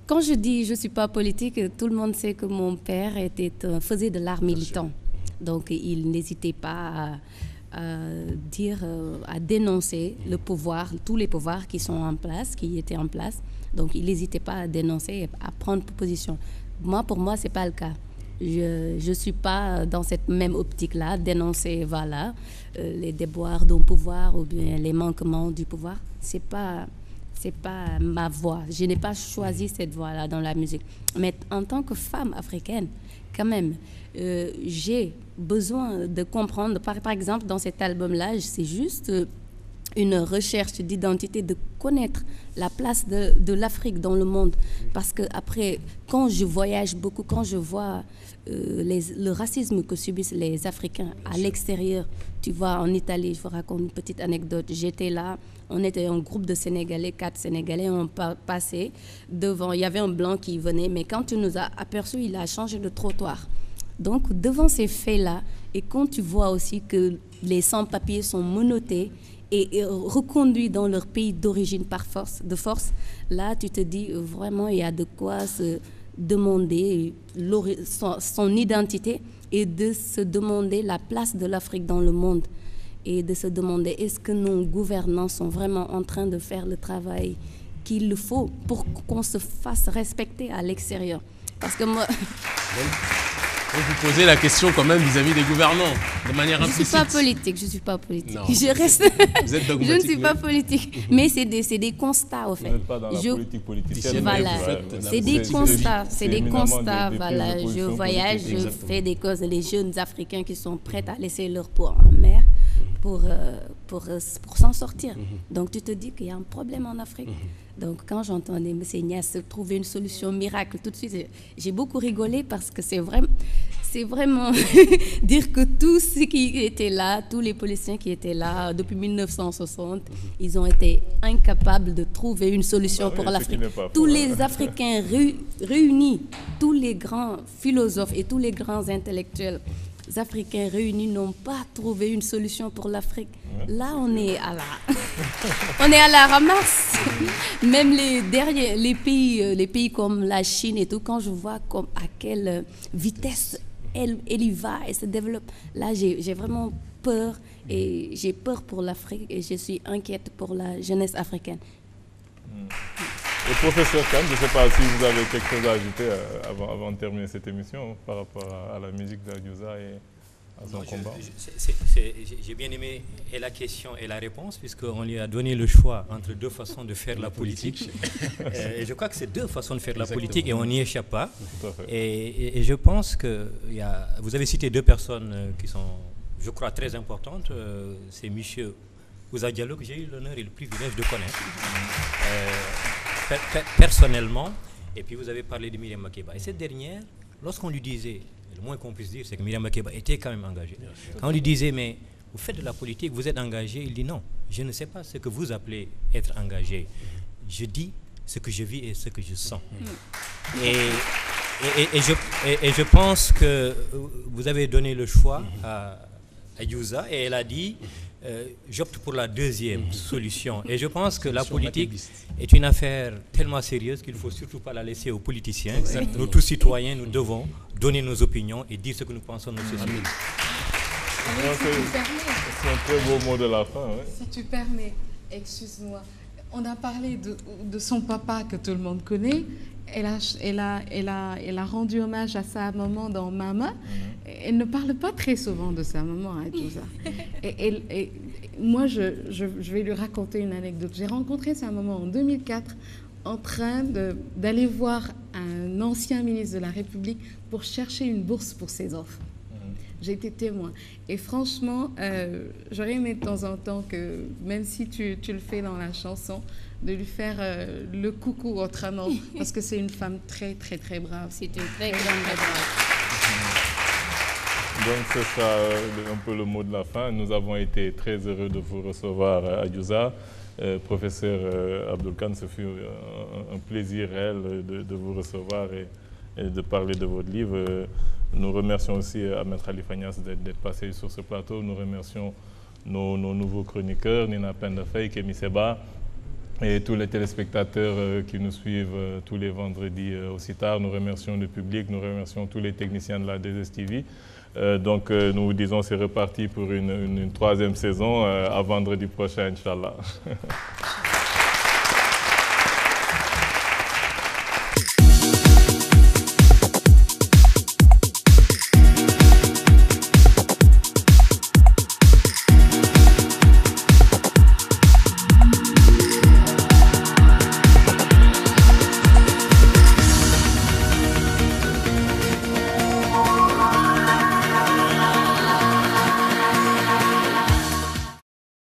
Quand je dis je ne suis pas politique, tout le monde sait que mon père faisait de l'art militant. Donc il n'hésitait pas à dénoncer le pouvoir, tous les pouvoirs qui étaient en place. Donc il n'hésitait pas à dénoncer et à prendre position. Pour moi, ce n'est pas le cas. Je ne suis pas dans cette même optique-là, dénoncer les déboires d'un pouvoir ou bien les manquements du pouvoir. C'est pas ma voie. Je n'ai pas choisi cette voie-là dans la musique. Mais en tant que femme africaine, quand même, j'ai besoin de comprendre. Par exemple, dans cet album-là, c'est juste une recherche d'identité, de connaître la place de l'Afrique dans le monde. Parce que après, quand je voyage beaucoup, quand je vois le racisme que subissent les Africains à l'extérieur, tu vois, en Italie, je vous raconte une petite anecdote. J'étais là, on était un groupe de Sénégalais, 4 Sénégalais, on passait devant, il y avait un blanc qui venait, mais quand tu nous as aperçus, il a changé de trottoir. Donc, devant ces faits-là, et quand tu vois aussi que les sans-papiers sont menottés et reconduits dans leur pays d'origine de force, là, tu te dis vraiment, il y a de quoi se demander son identité et de se demander la place de l'Afrique dans le monde et de se demander est-ce que nos gouvernants sont vraiment en train de faire le travail qu'il faut pour qu'on se fasse respecter à l'extérieur. Parce que moi... Donc vous posez la question quand même vis-à-vis des gouvernants, de manière implicite. Je ne suis pas politique. Non, je reste... Vous êtes dogmatique. Je ne suis pas politique, mais c'est des constats, au fait. Vous n'êtes pas dans la politique politicienne. Voilà, c'est des constats, voilà. Je voyage, je fais des causes. Les jeunes Africains qui sont prêts à laisser leur peau en mer pour s'en sortir. Donc tu te dis qu'il y a un problème en Afrique. Donc quand j'entendais M. Niasse trouver une solution miracle, tout de suite, j'ai beaucoup rigolé parce que c'est vraiment dire que tous ceux qui étaient là, tous les policiers qui étaient là depuis 1960, ils ont été incapables de trouver une solution pour l'Afrique. Tous les Africains réunis, tous les grands philosophes et tous les grands intellectuels africains réunis n'ont pas trouvé une solution pour l'Afrique. Là, on est à la ramasse. Même les pays comme la Chine et tout, quand je vois à quelle vitesse elle y va et se développe, là, j'ai vraiment peur et j'ai peur pour l'Afrique et je suis inquiète pour la jeunesse africaine. Et professeur Kane, je ne sais pas si vous avez quelque chose à ajouter avant de terminer cette émission par rapport à la musique d'Adiouza et à son combat. J'ai bien aimé et la question et la réponse, puisqu'on lui a donné le choix entre deux façons de faire la politique. Et je crois que c'est deux façons de faire la politique et on n'y échappe pas. Et je pense que vous avez cité deux personnes qui sont, je crois, très importantes. C'est M. Ouza Diallo, que j'ai eu l'honneur et le privilège de connaître. Personnellement, et puis vous avez parlé de Myriam Makeba. Et cette dernière, lorsqu'on lui disait, le moins qu'on puisse dire, c'est que Myriam Makeba était quand même engagée. Quand on lui disait, mais vous faites de la politique, vous êtes engagé, il dit non, je ne sais pas ce que vous appelez être engagé. Je dis ce que je vis et ce que je sens. Et je pense que vous avez donné le choix à Adiouza et elle a dit j'opte pour la deuxième solution. Et je pense que la politique est une affaire tellement sérieuse qu'il ne faut surtout pas la laisser aux politiciens. Exactement. Nous, tous citoyens, nous devons donner nos opinions et dire ce que nous pensons de nos sociétés. C'est un très beau mot de la fin. Ouais. Si tu permets, excuse-moi. On a parlé de son papa que tout le monde connaît. Elle a rendu hommage à sa maman dans Mama. Elle ne parle pas très souvent de sa maman, hein, tout ça. Et moi, je vais lui raconter une anecdote. J'ai rencontré sa maman en 2004 en train d'aller voir un ancien ministre de la République pour chercher une bourse pour ses enfants. J'ai été témoin. Et franchement, j'aurais aimé de temps en temps que, même si tu le fais dans la chanson, de lui faire le coucou autrement, parce que c'est une femme très, très, très brave. C'est une très grande brave. Donc, ce sera un peu le mot de la fin. Nous avons été très heureux de vous recevoir, Adiouza. Professeur Abdoul Kane, ce fut un plaisir réel de vous recevoir et de parler de votre livre. Nous remercions aussi Ahmed Khalifa Niasse d'être passé sur ce plateau. Nous remercions nos nouveaux chroniqueurs, Nina Pendafay, Kémy Seba, et tous les téléspectateurs qui nous suivent tous les vendredis aussi tard. Nous remercions le public, nous remercions tous les techniciens de la 2STV. Donc nous vous disons c'est reparti pour une troisième saison à vendredi prochain, Inch'Allah.